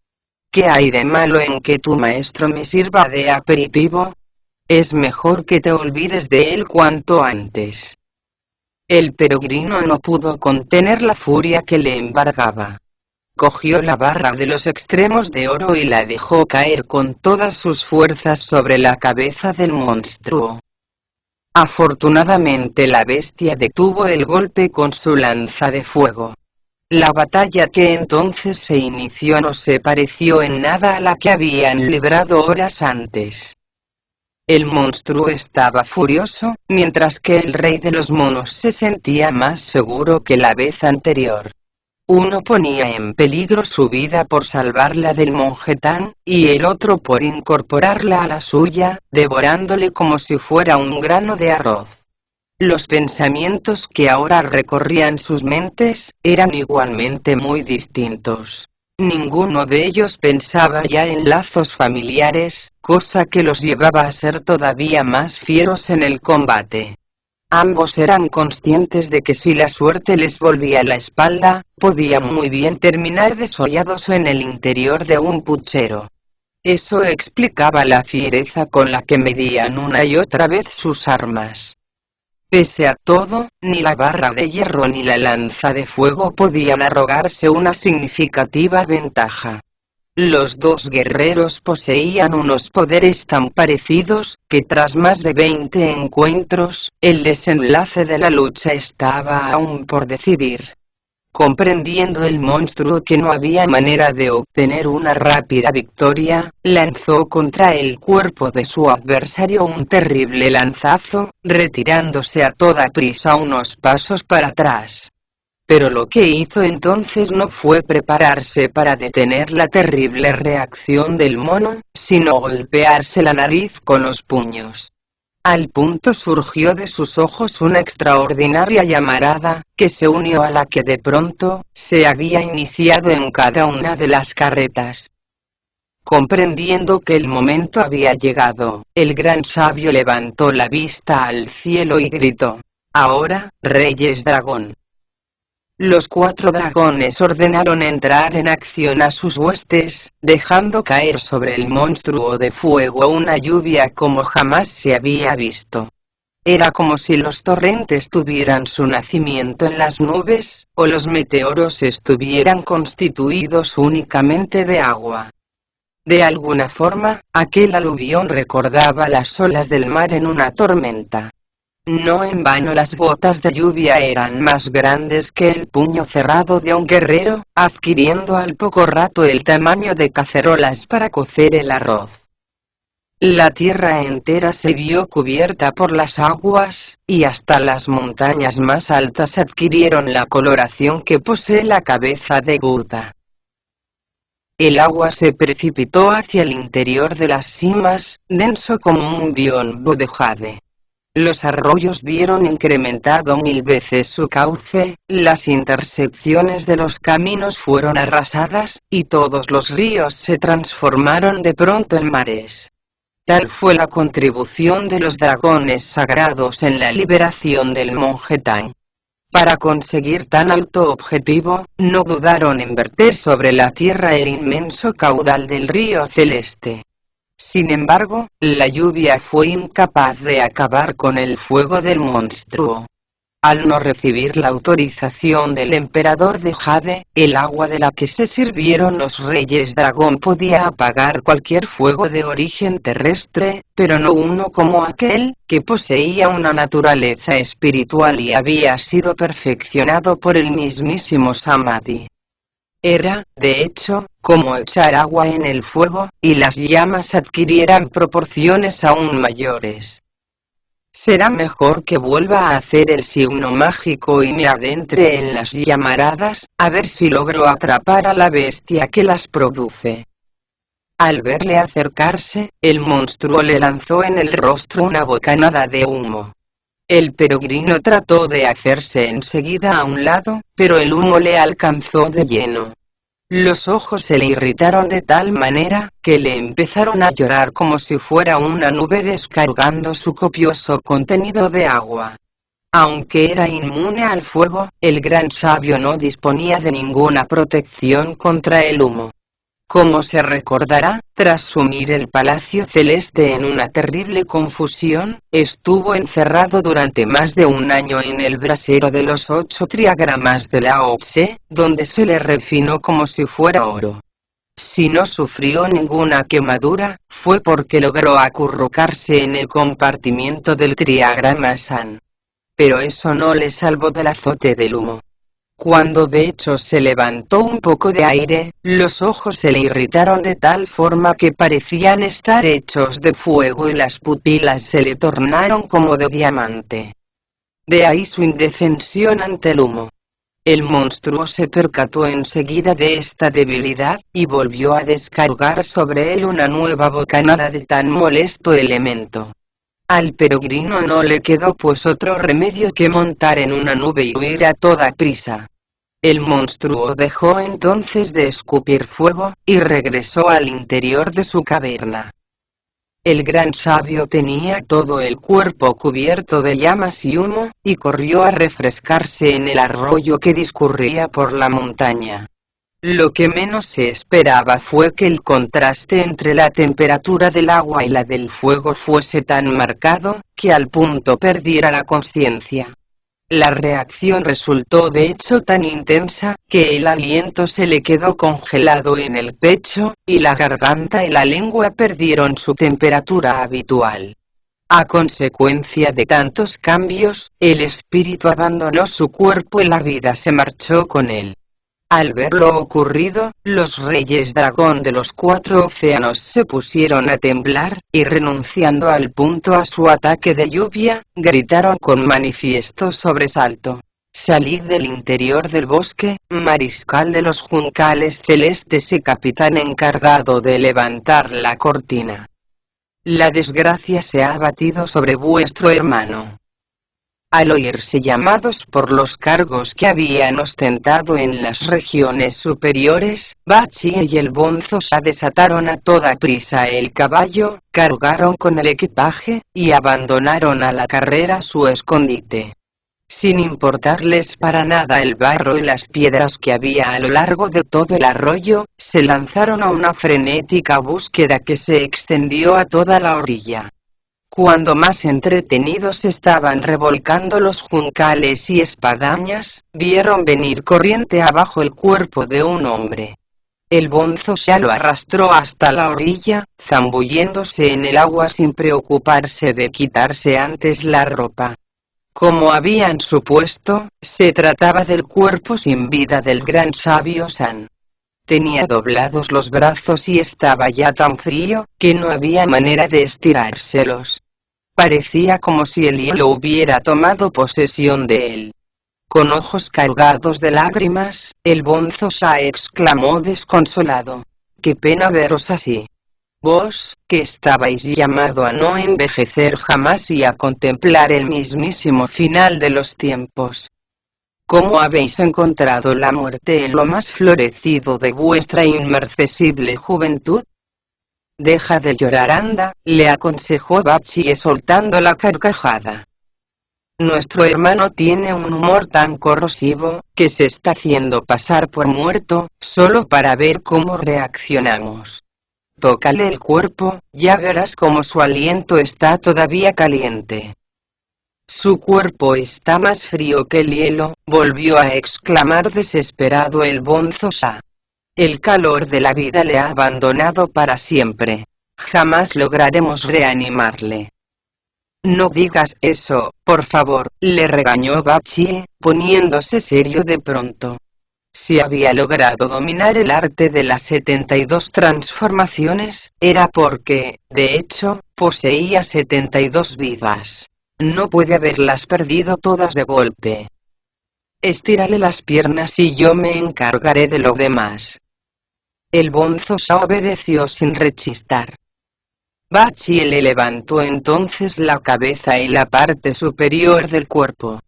«¿Qué hay de malo en que tu maestro me sirva de aperitivo? Es mejor que te olvides de él cuanto antes». El peregrino no pudo contener la furia que le embargaba. Cogió la barra de los extremos de oro y la dejó caer con todas sus fuerzas sobre la cabeza del monstruo. Afortunadamente la bestia detuvo el golpe con su lanza de fuego. La batalla que entonces se inició no se pareció en nada a la que habían librado horas antes. El monstruo estaba furioso, mientras que el rey de los monos se sentía más seguro que la vez anterior. Uno ponía en peligro su vida por salvarla del monje Tan, y el otro por incorporarla a la suya, devorándole como si fuera un grano de arroz. Los pensamientos que ahora recorrían sus mentes, eran igualmente muy distintos. Ninguno de ellos pensaba ya en lazos familiares, cosa que los llevaba a ser todavía más fieros en el combate. Ambos eran conscientes de que si la suerte les volvía la espalda, podían muy bien terminar desollados en el interior de un puchero. Eso explicaba la fiereza con la que medían una y otra vez sus armas. Pese a todo, ni la barra de hierro ni la lanza de fuego podían arrogarse una significativa ventaja. Los dos guerreros poseían unos poderes tan parecidos, que tras más de 20 encuentros, el desenlace de la lucha estaba aún por decidir. Comprendiendo el monstruo que no había manera de obtener una rápida victoria, lanzó contra el cuerpo de su adversario un terrible lanzazo, retirándose a toda prisa unos pasos para atrás. Pero lo que hizo entonces no fue prepararse para detener la terrible reacción del mono, sino golpearse la nariz con los puños. Al punto surgió de sus ojos una extraordinaria llamarada, que se unió a la que de pronto se había iniciado en cada una de las carretas. Comprendiendo que el momento había llegado, el gran sabio levantó la vista al cielo y gritó: «Ahora, Reyes Dragón». Los 4 dragones ordenaron entrar en acción a sus huestes, dejando caer sobre el monstruo de fuego una lluvia como jamás se había visto. Era como si los torrentes tuvieran su nacimiento en las nubes, o los meteoros estuvieran constituidos únicamente de agua. De alguna forma, aquel aluvión recordaba las olas del mar en una tormenta. No en vano las gotas de lluvia eran más grandes que el puño cerrado de un guerrero, adquiriendo al poco rato el tamaño de cacerolas para cocer el arroz. La tierra entera se vio cubierta por las aguas, y hasta las montañas más altas adquirieron la coloración que posee la cabeza de Buda. El agua se precipitó hacia el interior de las cimas, denso como un biombo de jade. Los arroyos vieron incrementado 1000 veces su cauce, las intersecciones de los caminos fueron arrasadas, y todos los ríos se transformaron de pronto en mares. Tal fue la contribución de los dragones sagrados en la liberación del monje Tang. Para conseguir tan alto objetivo, no dudaron en verter sobre la tierra el inmenso caudal del río celeste. Sin embargo, la lluvia fue incapaz de acabar con el fuego del monstruo. Al no recibir la autorización del emperador de Jade, el agua de la que se sirvieron los reyes dragón podía apagar cualquier fuego de origen terrestre, pero no uno como aquel, que poseía una naturaleza espiritual y había sido perfeccionado por el mismísimo Samadhi. Era, de hecho, como echar agua en el fuego, y las llamas adquirieran proporciones aún mayores. Será mejor que vuelva a hacer el signo mágico y me adentre en las llamaradas, a ver si logro atrapar a la bestia que las produce. Al verle acercarse, el monstruo le lanzó en el rostro una bocanada de humo. El peregrino trató de hacerse enseguida a un lado, pero el humo le alcanzó de lleno. Los ojos se le irritaron de tal manera, que le empezaron a llorar como si fuera una nube descargando su copioso contenido de agua. Aunque era inmune al fuego, el gran sabio no disponía de ninguna protección contra el humo. Como se recordará, tras sumir el palacio celeste en una terrible confusión, estuvo encerrado durante más de un año en el brasero de los 8 triagramas de Lao Tse, donde se le refinó como si fuera oro. Si no sufrió ninguna quemadura, fue porque logró acurrucarse en el compartimiento del triagrama San. Pero eso no le salvó del azote del humo. Cuando de hecho se levantó un poco de aire, los ojos se le irritaron de tal forma que parecían estar hechos de fuego y las pupilas se le tornaron como de diamante. De ahí su indefensión ante el humo. El monstruo se percató enseguida de esta debilidad, y volvió a descargar sobre él una nueva bocanada de tan molesto elemento. Al peregrino no le quedó pues otro remedio que montar en una nube y huir a toda prisa. El monstruo dejó entonces de escupir fuego, y regresó al interior de su caverna. El gran sabio tenía todo el cuerpo cubierto de llamas y humo, y corrió a refrescarse en el arroyo que discurría por la montaña. Lo que menos se esperaba fue que el contraste entre la temperatura del agua y la del fuego fuese tan marcado, que al punto perdiera la conciencia. La reacción resultó de hecho tan intensa, que el aliento se le quedó congelado en el pecho, y la garganta y la lengua perdieron su temperatura habitual. A consecuencia de tantos cambios, el espíritu abandonó su cuerpo y la vida se marchó con él. Al ver lo ocurrido, los reyes dragón de los 4 océanos se pusieron a temblar, y renunciando al punto a su ataque de lluvia, gritaron con manifiesto sobresalto: «Salid del interior del bosque, mariscal de los juncales celestes y capitán encargado de levantar la cortina. La desgracia se ha abatido sobre vuestro hermano». Al oírse llamados por los cargos que habían ostentado en las regiones superiores, Bachie y el bonzo Sha desataron a toda prisa el caballo, cargaron con el equipaje, y abandonaron a la carrera su escondite. Sin importarles para nada el barro y las piedras que había a lo largo de todo el arroyo, se lanzaron a una frenética búsqueda que se extendió a toda la orilla. Cuando más entretenidos estaban revolcando los juncales y espadañas, vieron venir corriente abajo el cuerpo de un hombre. El bonzo Sha lo arrastró hasta la orilla, zambulléndose en el agua sin preocuparse de quitarse antes la ropa. Como habían supuesto, se trataba del cuerpo sin vida del gran sabio San. Tenía doblados los brazos y estaba ya tan frío, que no había manera de estirárselos. Parecía como si el hielo hubiera tomado posesión de él. Con ojos cargados de lágrimas, el bonzo Sha exclamó desconsolado: «Qué pena veros así. Vos, que estabais llamado a no envejecer jamás y a contemplar el mismísimo final de los tiempos. ¿Cómo habéis encontrado la muerte en lo más florecido de vuestra inmarcesible juventud?» «Deja de llorar, anda», le aconsejó Bachie soltando la carcajada. «Nuestro hermano tiene un humor tan corrosivo, que se está haciendo pasar por muerto, solo para ver cómo reaccionamos. Tócale el cuerpo, ya verás cómo su aliento está todavía caliente». «Su cuerpo está más frío que el hielo», volvió a exclamar desesperado el bonzo Sha. «El calor de la vida le ha abandonado para siempre. Jamás lograremos reanimarle». «No digas eso, por favor», le regañó Bachie, poniéndose serio de pronto. Si había logrado dominar el arte de las 72 transformaciones, era porque, de hecho, poseía 72 vidas. No puede haberlas perdido todas de golpe. «Estírale las piernas y yo me encargaré de lo demás». El bonzo Sha obedeció sin rechistar. Bachie le levantó entonces la cabeza y la parte superior del cuerpo.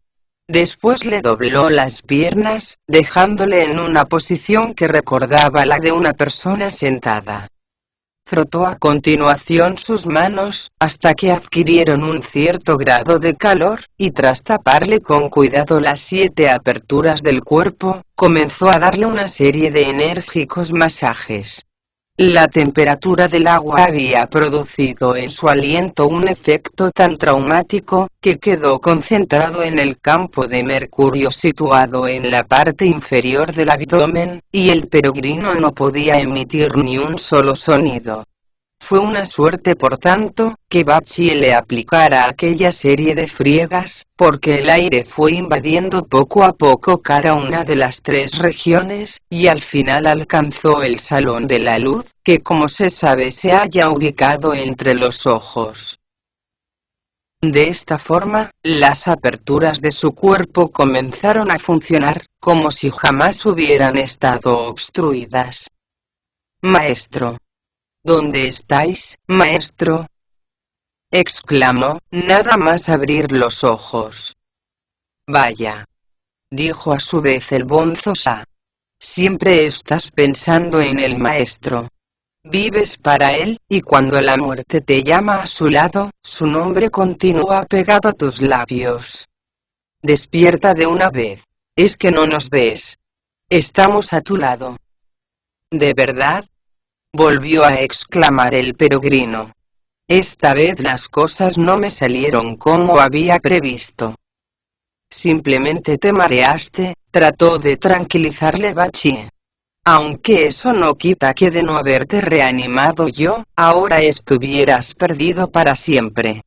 Después le dobló las piernas, dejándole en una posición que recordaba la de una persona sentada. Frotó a continuación sus manos, hasta que adquirieron un cierto grado de calor, y tras taparle con cuidado las 7 aperturas del cuerpo, comenzó a darle una serie de enérgicos masajes. La temperatura del agua había producido en su aliento un efecto tan traumático, que quedó concentrado en el campo de mercurio situado en la parte inferior del abdomen, y el peregrino no podía emitir ni un solo sonido. Fue una suerte por tanto, que Bachie le aplicara aquella serie de friegas, porque el aire fue invadiendo poco a poco cada una de las 3 regiones, y al final alcanzó el salón de la luz, que como se sabe se halla ubicado entre los ojos. De esta forma, las aperturas de su cuerpo comenzaron a funcionar, como si jamás hubieran estado obstruidas. «Maestro. ¿Dónde estáis, maestro?», exclamó, nada más abrir los ojos. «Vaya», dijo a su vez el bonzo Sha. «Siempre estás pensando en el maestro. Vives para él, y cuando la muerte te llama a su lado, su nombre continúa pegado a tus labios. Despierta de una vez. ¿Es que no nos ves? Estamos a tu lado». ¿De verdad?, volvió a exclamar el peregrino. Esta vez las cosas no me salieron como había previsto. Simplemente te mareaste, trató de tranquilizarle Bachie. Aunque eso no quita que de no haberte reanimado yo, ahora estuvieras perdido para siempre.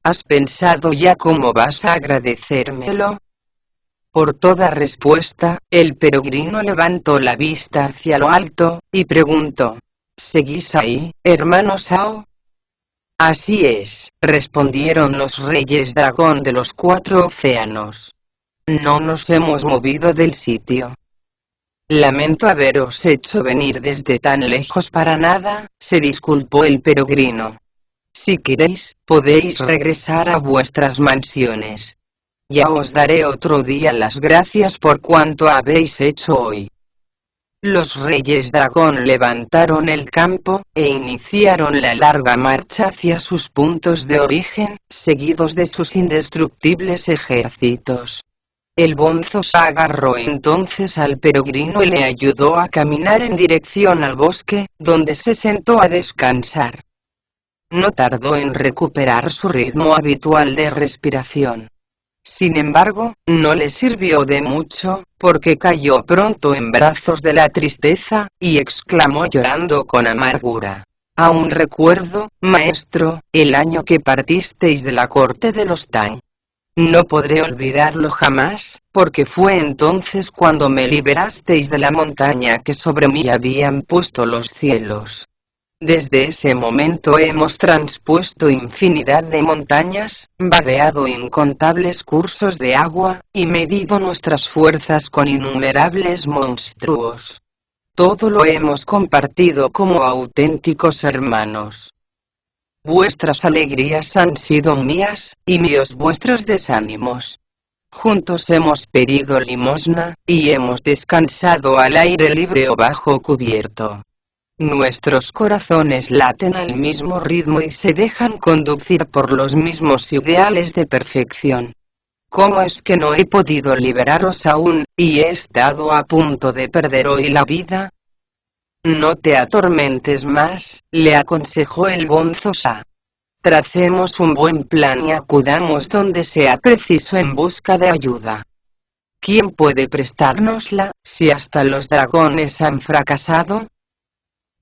¿Has pensado ya cómo vas a agradecérmelo? Por toda respuesta, el peregrino levantó la vista hacia lo alto, y preguntó: ¿Seguís ahí, hermano Sao? Así es, respondieron los reyes dragón de los 4 océanos. No nos hemos movido del sitio. Lamento haberos hecho venir desde tan lejos para nada, se disculpó el peregrino. Si queréis, podéis regresar a vuestras mansiones. Ya os daré otro día las gracias por cuanto habéis hecho hoy. Los reyes dragón levantaron el campo, e iniciaron la larga marcha hacia sus puntos de origen, seguidos de sus indestructibles ejércitos. El bonzo se agarró entonces al peregrino y le ayudó a caminar en dirección al bosque, donde se sentó a descansar. No tardó en recuperar su ritmo habitual de respiración. Sin embargo, no le sirvió de mucho, porque cayó pronto en brazos de la tristeza, y exclamó llorando con amargura: «Aún recuerdo, maestro, el año que partisteis de la corte de los Tang. No podré olvidarlo jamás, porque fue entonces cuando me liberasteis de la montaña que sobre mí habían puesto los cielos. Desde ese momento hemos transpuesto infinidad de montañas, vadeado incontables cursos de agua, y medido nuestras fuerzas con innumerables monstruos. Todo lo hemos compartido como auténticos hermanos. Vuestras alegrías han sido mías, y míos vuestros desánimos. Juntos hemos pedido limosna, y hemos descansado al aire libre o bajo cubierto. Nuestros corazones laten al mismo ritmo y se dejan conducir por los mismos ideales de perfección. ¿Cómo es que no he podido liberaros aún, y he estado a punto de perder hoy la vida? No te atormentes más, le aconsejó el bonzo Sa. Tracemos un buen plan y acudamos donde sea preciso en busca de ayuda. ¿Quién puede prestárnosla, si hasta los dragones han fracasado?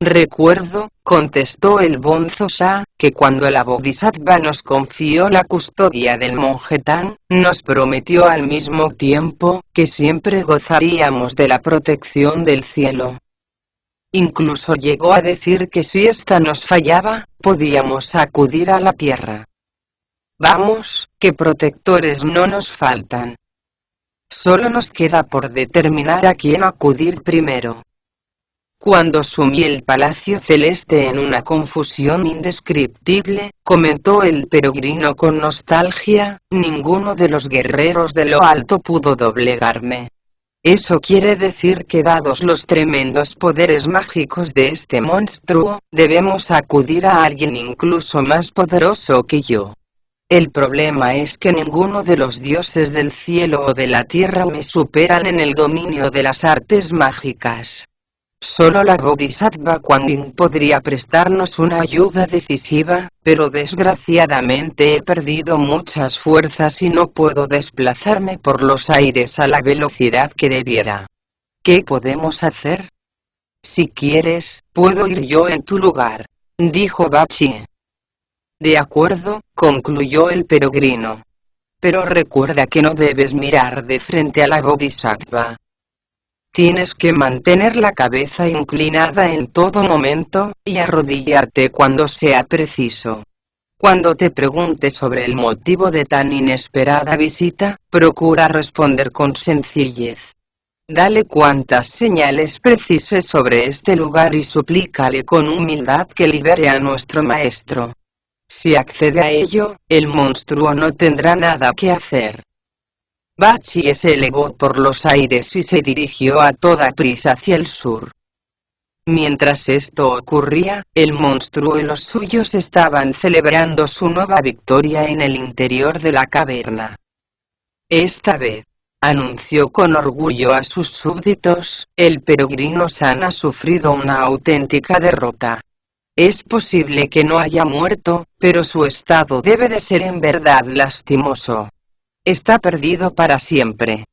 Recuerdo, contestó el bonzo Sa, que cuando la Bodhisattva nos confió la custodia del monje Tang, nos prometió al mismo tiempo, que siempre gozaríamos de la protección del cielo. Incluso llegó a decir que si ésta nos fallaba, podíamos acudir a la tierra. Vamos, que protectores no nos faltan. Solo nos queda por determinar a quién acudir primero. Cuando sumí el palacio celeste en una confusión indescriptible, comentó el peregrino con nostalgia, ninguno de los guerreros de lo alto pudo doblegarme. Eso quiere decir que dados los tremendos poderes mágicos de este monstruo, debemos acudir a alguien incluso más poderoso que yo. El problema es que ninguno de los dioses del cielo o de la tierra me superan en el dominio de las artes mágicas. Solo la Bodhisattva Kuan Yin podría prestarnos una ayuda decisiva, pero desgraciadamente he perdido muchas fuerzas y no puedo desplazarme por los aires a la velocidad que debiera. ¿Qué podemos hacer? Si quieres, puedo ir yo en tu lugar, dijo Bachie. De acuerdo, concluyó el peregrino. Pero recuerda que no debes mirar de frente a la Bodhisattva. Tienes que mantener la cabeza inclinada en todo momento, y arrodillarte cuando sea preciso. Cuando te pregunte sobre el motivo de tan inesperada visita, procura responder con sencillez. Dale cuantas señales precises sobre este lugar y suplícale con humildad que libere a nuestro maestro. Si accede a ello, el monstruo no tendrá nada que hacer. Bachie se elevó por los aires y se dirigió a toda prisa hacia el sur. Mientras esto ocurría, el monstruo y los suyos estaban celebrando su nueva victoria en el interior de la caverna. Esta vez, anunció con orgullo a sus súbditos, el peregrino San ha sufrido una auténtica derrota. Es posible que no haya muerto, pero su estado debe de ser en verdad lastimoso. Está perdido para siempre.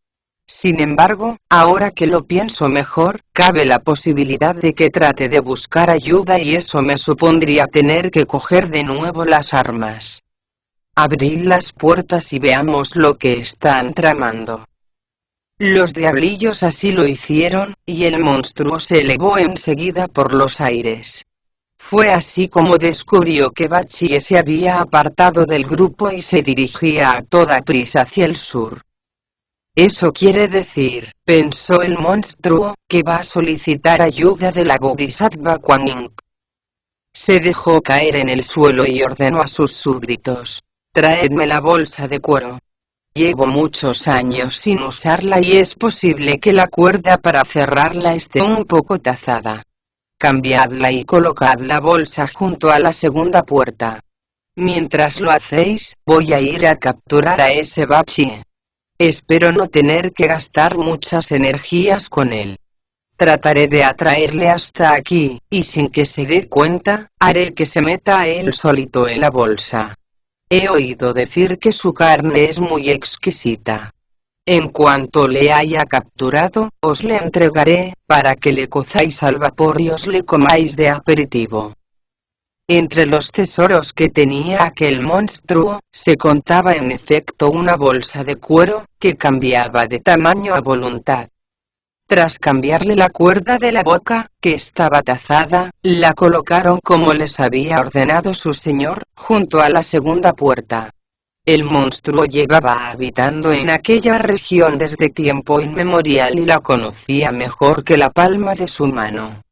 Sin embargo, ahora que lo pienso mejor, cabe la posibilidad de que trate de buscar ayuda y eso me supondría tener que coger de nuevo las armas. Abrid las puertas y veamos lo que están tramando. Los diablillos así lo hicieron, y el monstruo se elevó enseguida por los aires. Fue así como descubrió que Bachie se había apartado del grupo y se dirigía a toda prisa hacia el sur. Eso quiere decir, pensó el monstruo, que va a solicitar ayuda de la Bodhisattva Kuan Yin. Se dejó caer en el suelo y ordenó a sus súbditos: traedme la bolsa de cuero. Llevo muchos años sin usarla y es posible que la cuerda para cerrarla esté un poco tazada. Cambiadla y colocad la bolsa junto a la segunda puerta. Mientras lo hacéis, voy a ir a capturar a ese Bachie. Espero no tener que gastar muchas energías con él. Trataré de atraerle hasta aquí, y sin que se dé cuenta, haré que se meta a él solito en la bolsa. He oído decir que su carne es muy exquisita. En cuanto le haya capturado, os le entregaré, para que le cozáis al vapor y os le comáis de aperitivo. Entre los tesoros que tenía aquel monstruo, se contaba en efecto una bolsa de cuero, que cambiaba de tamaño a voluntad. Tras cambiarle la cuerda de la boca, que estaba tazada, la colocaron como les había ordenado su señor, junto a la segunda puerta. El monstruo llevaba habitando en aquella región desde tiempo inmemorial y la conocía mejor que la palma de su mano.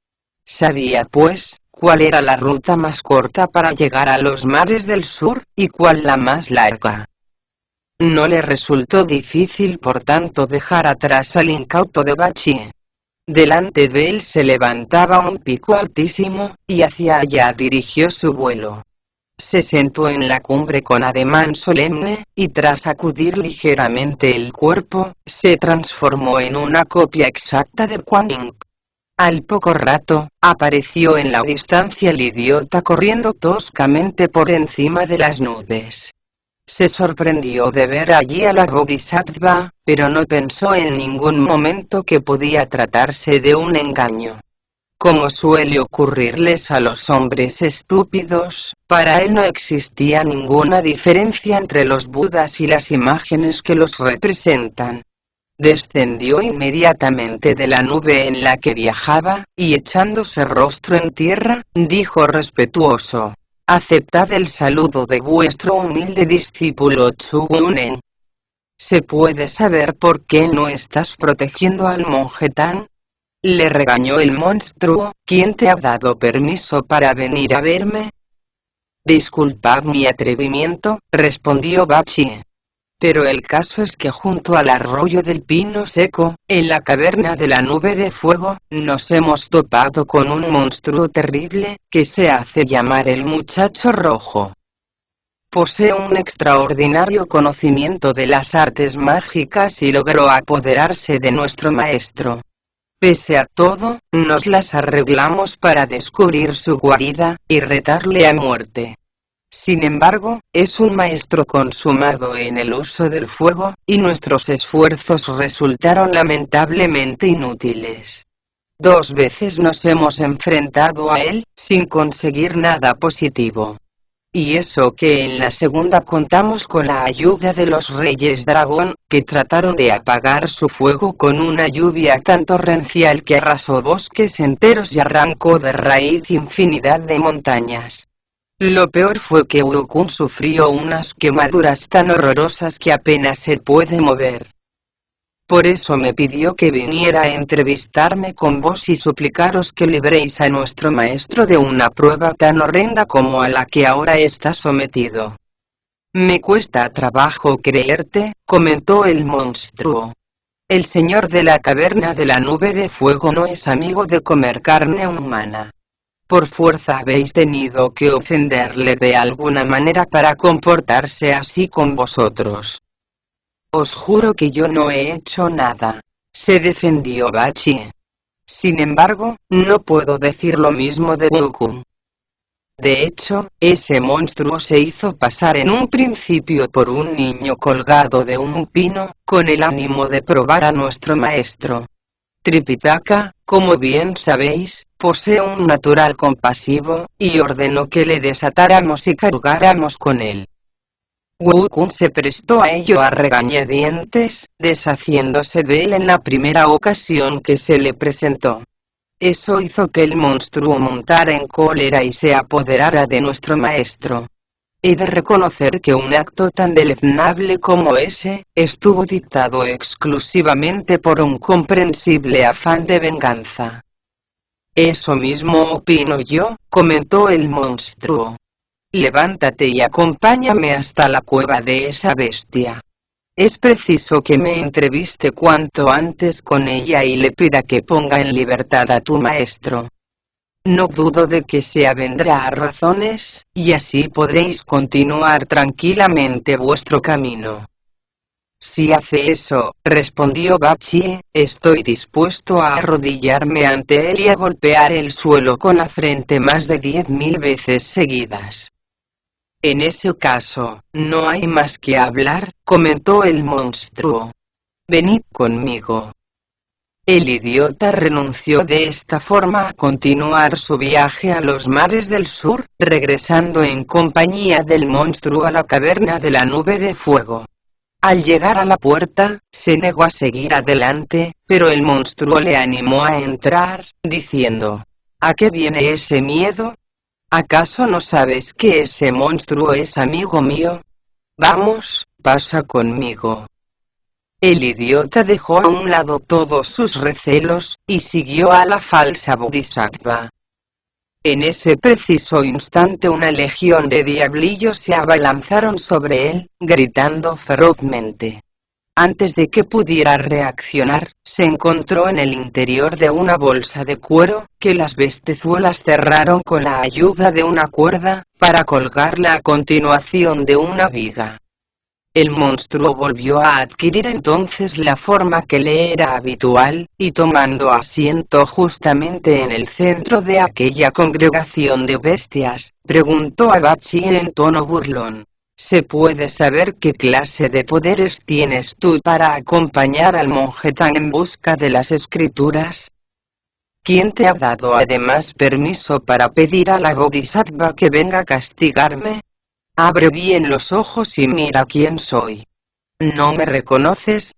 Sabía pues, cuál era la ruta más corta para llegar a los mares del sur, y cuál la más larga. No le resultó difícil por tanto dejar atrás al incauto de Bachie. Delante de él se levantaba un pico altísimo, y hacia allá dirigió su vuelo. Se sentó en la cumbre con ademán solemne, y tras sacudir ligeramente el cuerpo, se transformó en una copia exacta de Kuan Yin. Al poco rato, apareció en la distancia el idiota corriendo toscamente por encima de las nubes. Se sorprendió de ver allí a la Bodhisattva, pero no pensó en ningún momento que podía tratarse de un engaño. Como suele ocurrirles a los hombres estúpidos, para él no existía ninguna diferencia entre los budas y las imágenes que los representan. Descendió inmediatamente de la nube en la que viajaba, y echándose rostro en tierra, dijo respetuoso: aceptad el saludo de vuestro humilde discípulo Chugunen. ¿Se puede saber por qué no estás protegiendo al monje Tan? Le regañó el monstruo. ¿Quién te ha dado permiso para venir a verme? Disculpad mi atrevimiento, respondió Bachie. Pero el caso es que junto al arroyo del pino seco, en la caverna de la nube de fuego, nos hemos topado con un monstruo terrible, que se hace llamar el muchacho rojo. Posee un extraordinario conocimiento de las artes mágicas y logró apoderarse de nuestro maestro. Pese a todo, nos las arreglamos para descubrir su guarida, y retarle a muerte. Sin embargo, es un maestro consumado en el uso del fuego, y nuestros esfuerzos resultaron lamentablemente inútiles. 2 veces nos hemos enfrentado a él, sin conseguir nada positivo. Y eso que en la segunda contamos con la ayuda de los Reyes Dragón, que trataron de apagar su fuego con una lluvia tan torrencial que arrasó bosques enteros y arrancó de raíz infinidad de montañas. Lo peor fue que Wukong sufrió unas quemaduras tan horrorosas que apenas se puede mover. Por eso me pidió que viniera a entrevistarme con vos y suplicaros que libréis a nuestro maestro de una prueba tan horrenda como a la que ahora está sometido. Me cuesta trabajo creerte, comentó el monstruo. El señor de la caverna de la nube de fuego no es amigo de comer carne humana. Por fuerza habéis tenido que ofenderle de alguna manera para comportarse así con vosotros. Os juro que yo no he hecho nada, se defendió Bachie. Sin embargo, no puedo decir lo mismo de Wukong. De hecho, ese monstruo se hizo pasar en un principio por un niño colgado de un pino, con el ánimo de probar a nuestro maestro. Tripitaka, como bien sabéis, posee un natural compasivo, y ordenó que le desatáramos y cargáramos con él. Wukong se prestó a ello a regañadientes, deshaciéndose de él en la primera ocasión que se le presentó. Eso hizo que el monstruo montara en cólera y se apoderara de nuestro maestro. He de reconocer que un acto tan deleznable como ese, estuvo dictado exclusivamente por un comprensible afán de venganza. Eso mismo opino yo, comentó el monstruo. Levántate y acompáñame hasta la cueva de esa bestia. Es preciso que me entreviste cuanto antes con ella y le pida que ponga en libertad a tu maestro. No dudo de que se avendrá a razones, y así podréis continuar tranquilamente vuestro camino. Si hace eso, respondió Bachie, estoy dispuesto a arrodillarme ante él y a golpear el suelo con la frente más de 10.000 veces seguidas. En ese caso, no hay más que hablar, comentó el monstruo. Venid conmigo. El idiota renunció de esta forma a continuar su viaje a los mares del sur, regresando en compañía del monstruo a la caverna de la nube de fuego. Al llegar a la puerta, se negó a seguir adelante, pero el monstruo le animó a entrar, diciendo: ¿A qué viene ese miedo? ¿Acaso no sabes que ese monstruo es amigo mío? Vamos, pasa conmigo. El idiota dejó a un lado todos sus recelos, y siguió a la falsa bodhisattva. En ese preciso instante una legión de diablillos se abalanzaron sobre él, gritando ferozmente. Antes de que pudiera reaccionar, se encontró en el interior de una bolsa de cuero, que las bestezuelas cerraron con la ayuda de una cuerda, para colgarla a continuación de una viga. El monstruo volvió a adquirir entonces la forma que le era habitual, y tomando asiento justamente en el centro de aquella congregación de bestias, preguntó a Bachie en tono burlón. ¿Se puede saber qué clase de poderes tienes tú para acompañar al monje Tang en busca de las escrituras? ¿Quién te ha dado además permiso para pedir a la bodhisattva que venga a castigarme? Abre bien los ojos y mira quién soy. ¿No me reconoces?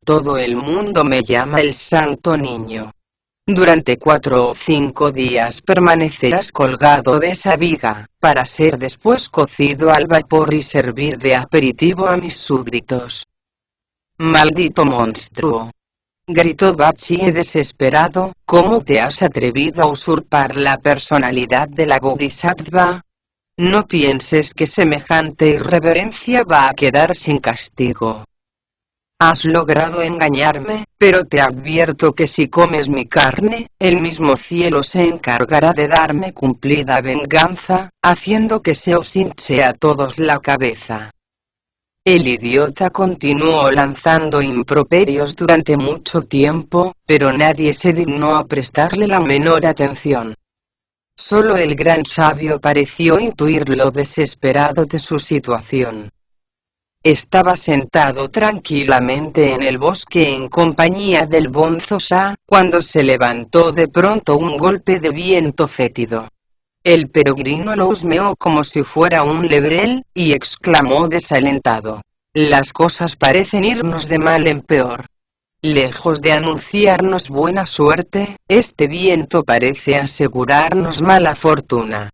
Todo el mundo me llama el Santo Niño. Durante 4 o 5 días permanecerás colgado de esa viga, para ser después cocido al vapor y servir de aperitivo a mis súbditos. ¡Maldito monstruo!, gritó Bachie desesperado, ¿cómo te has atrevido a usurpar la personalidad de la bodhisattva? No pienses que semejante irreverencia va a quedar sin castigo. Has logrado engañarme, pero te advierto que si comes mi carne, el mismo cielo se encargará de darme cumplida venganza, haciendo que se os hinche a todos la cabeza. El idiota continuó lanzando improperios durante mucho tiempo, pero nadie se dignó a prestarle la menor atención. Solo el gran sabio pareció intuir lo desesperado de su situación. Estaba sentado tranquilamente en el bosque en compañía del bonzo Sha, cuando se levantó de pronto un golpe de viento fétido. El peregrino lo husmeó como si fuera un lebrel, y exclamó desalentado: «Las cosas parecen irnos de mal en peor. Lejos de anunciarnos buena suerte, este viento parece asegurarnos mala fortuna.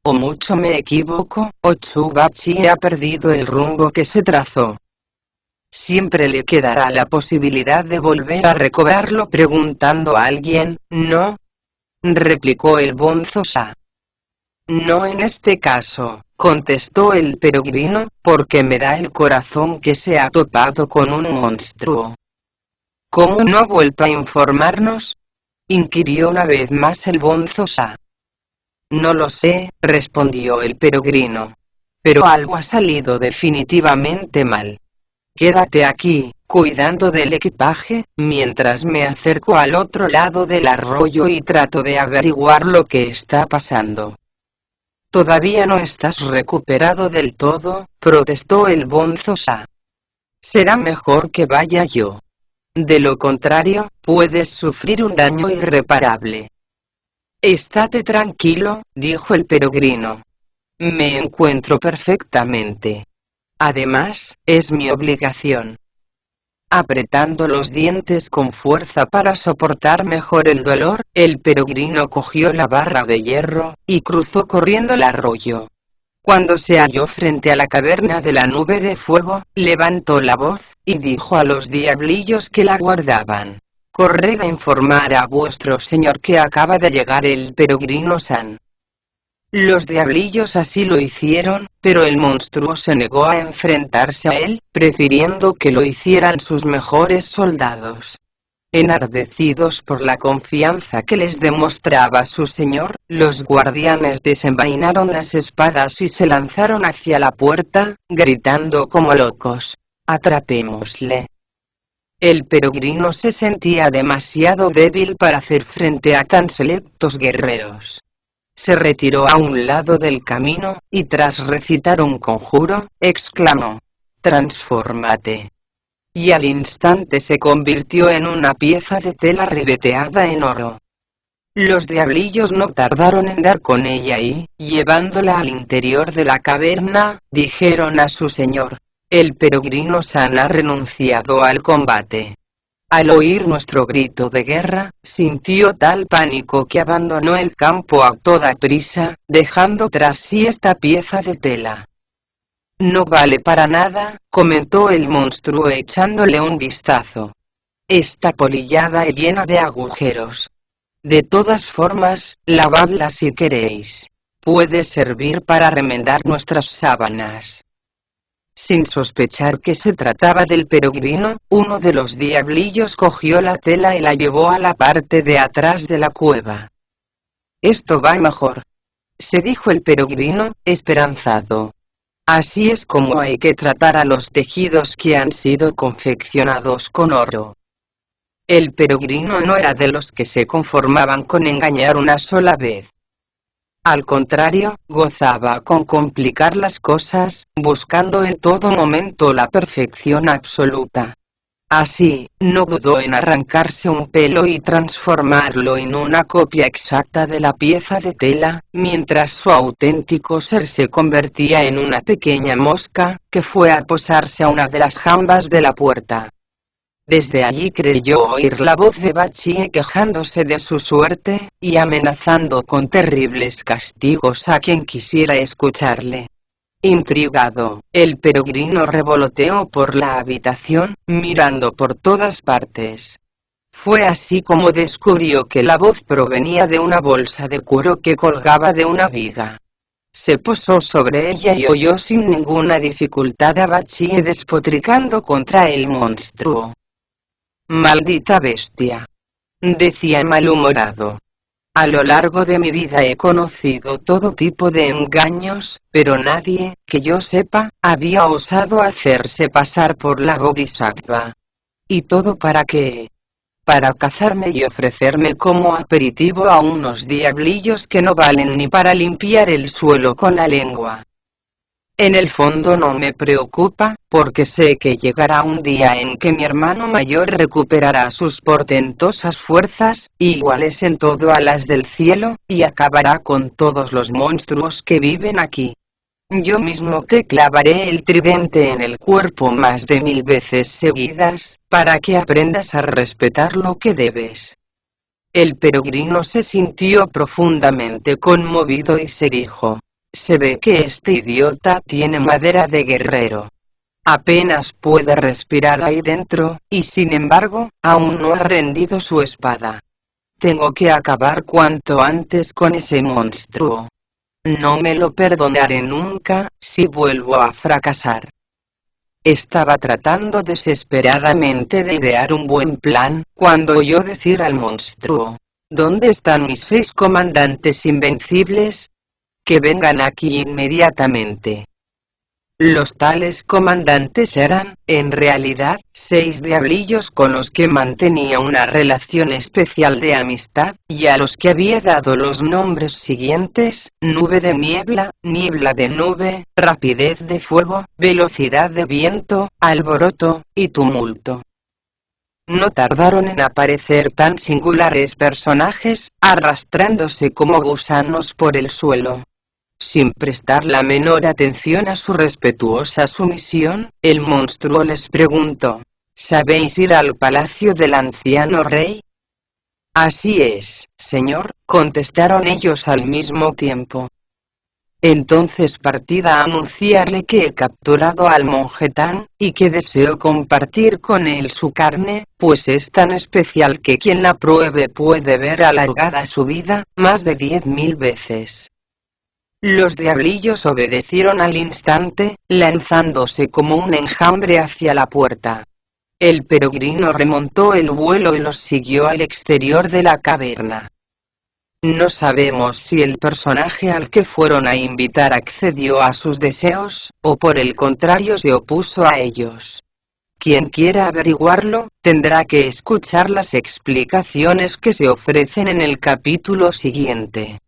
¿O mucho me equivoco, o Chu Bachie ha perdido el rumbo que se trazó? Siempre le quedará la posibilidad de volver a recobrarlo preguntando a alguien, ¿no?», replicó el bonzo Sha. «No en este caso», contestó el peregrino, «porque me da el corazón que se ha topado con un monstruo». «¿Cómo no ha vuelto a informarnos?», inquirió una vez más el bonzo Sha. «No lo sé», respondió el peregrino. «Pero algo ha salido definitivamente mal. Quédate aquí, cuidando del equipaje, mientras me acerco al otro lado del arroyo y trato de averiguar lo que está pasando. Todavía no estás recuperado del todo, protestó el bonzo Sa. Será mejor que vaya yo. De lo contrario, puedes sufrir un daño irreparable. Estate tranquilo, dijo el peregrino. Me encuentro perfectamente. Además, es mi obligación. Apretando los dientes con fuerza para soportar mejor el dolor, el peregrino cogió la barra de hierro, y cruzó corriendo el arroyo. Cuando se halló frente a la caverna de la nube de fuego, levantó la voz, y dijo a los diablillos que la guardaban: «Corred a informar a vuestro señor que acaba de llegar el peregrino San». Los diablillos así lo hicieron, pero el monstruo se negó a enfrentarse a él, prefiriendo que lo hicieran sus mejores soldados. Enardecidos por la confianza que les demostraba su señor, los guardianes desenvainaron las espadas y se lanzaron hacia la puerta, gritando como locos: «Atrapémosle». El peregrino se sentía demasiado débil para hacer frente a tan selectos guerreros. Se retiró a un lado del camino, y tras recitar un conjuro, exclamó: «Transfórmate». Y al instante se convirtió en una pieza de tela ribeteada en oro. Los diablillos no tardaron en dar con ella y, llevándola al interior de la caverna, dijeron a su señor: «El peregrino San ha renunciado al combate». Al oír nuestro grito de guerra, sintió tal pánico que abandonó el campo a toda prisa, dejando tras sí esta pieza de tela. «No vale para nada», comentó el monstruo echándole un vistazo. «Está polillada y llena de agujeros. De todas formas, lavadla si queréis. Puede servir para remendar nuestras sábanas». Sin sospechar que se trataba del peregrino, uno de los diablillos cogió la tela y la llevó a la parte de atrás de la cueva. «Esto va mejor», se dijo el peregrino, esperanzado. «Así es como hay que tratar a los tejidos que han sido confeccionados con oro». El peregrino no era de los que se conformaban con engañar una sola vez. Al contrario, gozaba con complicar las cosas, buscando en todo momento la perfección absoluta. Así, no dudó en arrancarse un pelo y transformarlo en una copia exacta de la pieza de tela, mientras su auténtico ser se convertía en una pequeña mosca, que fue a posarse a una de las jambas de la puerta. Desde allí creyó oír la voz de Bachie quejándose de su suerte, y amenazando con terribles castigos a quien quisiera escucharle. Intrigado, el peregrino revoloteó por la habitación, mirando por todas partes. Fue así como descubrió que la voz provenía de una bolsa de cuero que colgaba de una viga. Se posó sobre ella y oyó sin ninguna dificultad a Bachie despotricando contra el monstruo. «Maldita bestia», decía malhumorado. «A lo largo de mi vida he conocido todo tipo de engaños, pero nadie, que yo sepa, había osado hacerse pasar por la Bodhisattva. ¿Y todo para qué? Para cazarme y ofrecerme como aperitivo a unos diablillos que no valen ni para limpiar el suelo con la lengua. En el fondo no me preocupa, porque sé que llegará un día en que mi hermano mayor recuperará sus portentosas fuerzas, iguales en todo a las del cielo, y acabará con todos los monstruos que viven aquí. Yo mismo te clavaré el tridente en el cuerpo más de 1000 veces seguidas, para que aprendas a respetar lo que debes». El peregrino se sintió profundamente conmovido y se dijo: «Se ve que este idiota tiene madera de guerrero. Apenas puede respirar ahí dentro, y sin embargo, aún no ha rendido su espada. Tengo que acabar cuanto antes con ese monstruo. No me lo perdonaré nunca, si vuelvo a fracasar». Estaba tratando desesperadamente de idear un buen plan, cuando oyó decir al monstruo: «¿Dónde están mis 6 comandantes invencibles? Que vengan aquí inmediatamente». Los tales comandantes eran, en realidad, 6 diablillos con los que mantenía una relación especial de amistad, y a los que había dado los nombres siguientes: nube de niebla, niebla de nube, rapidez de fuego, velocidad de viento, alboroto, y tumulto. No tardaron en aparecer tan singulares personajes, arrastrándose como gusanos por el suelo. Sin prestar la menor atención a su respetuosa sumisión, el monstruo les preguntó: ¿sabéis ir al palacio del anciano rey? Así es, señor, contestaron ellos al mismo tiempo. Entonces partid a anunciarle que he capturado al monje Tan, y que deseo compartir con él su carne, pues es tan especial que quien la pruebe puede ver alargada su vida, más de 10.000 veces. Los diablillos obedecieron al instante, lanzándose como un enjambre hacia la puerta. El peregrino remontó el vuelo y los siguió al exterior de la caverna. No sabemos si el personaje al que fueron a invitar accedió a sus deseos, o por el contrario se opuso a ellos. Quien quiera averiguarlo, tendrá que escuchar las explicaciones que se ofrecen en el capítulo siguiente.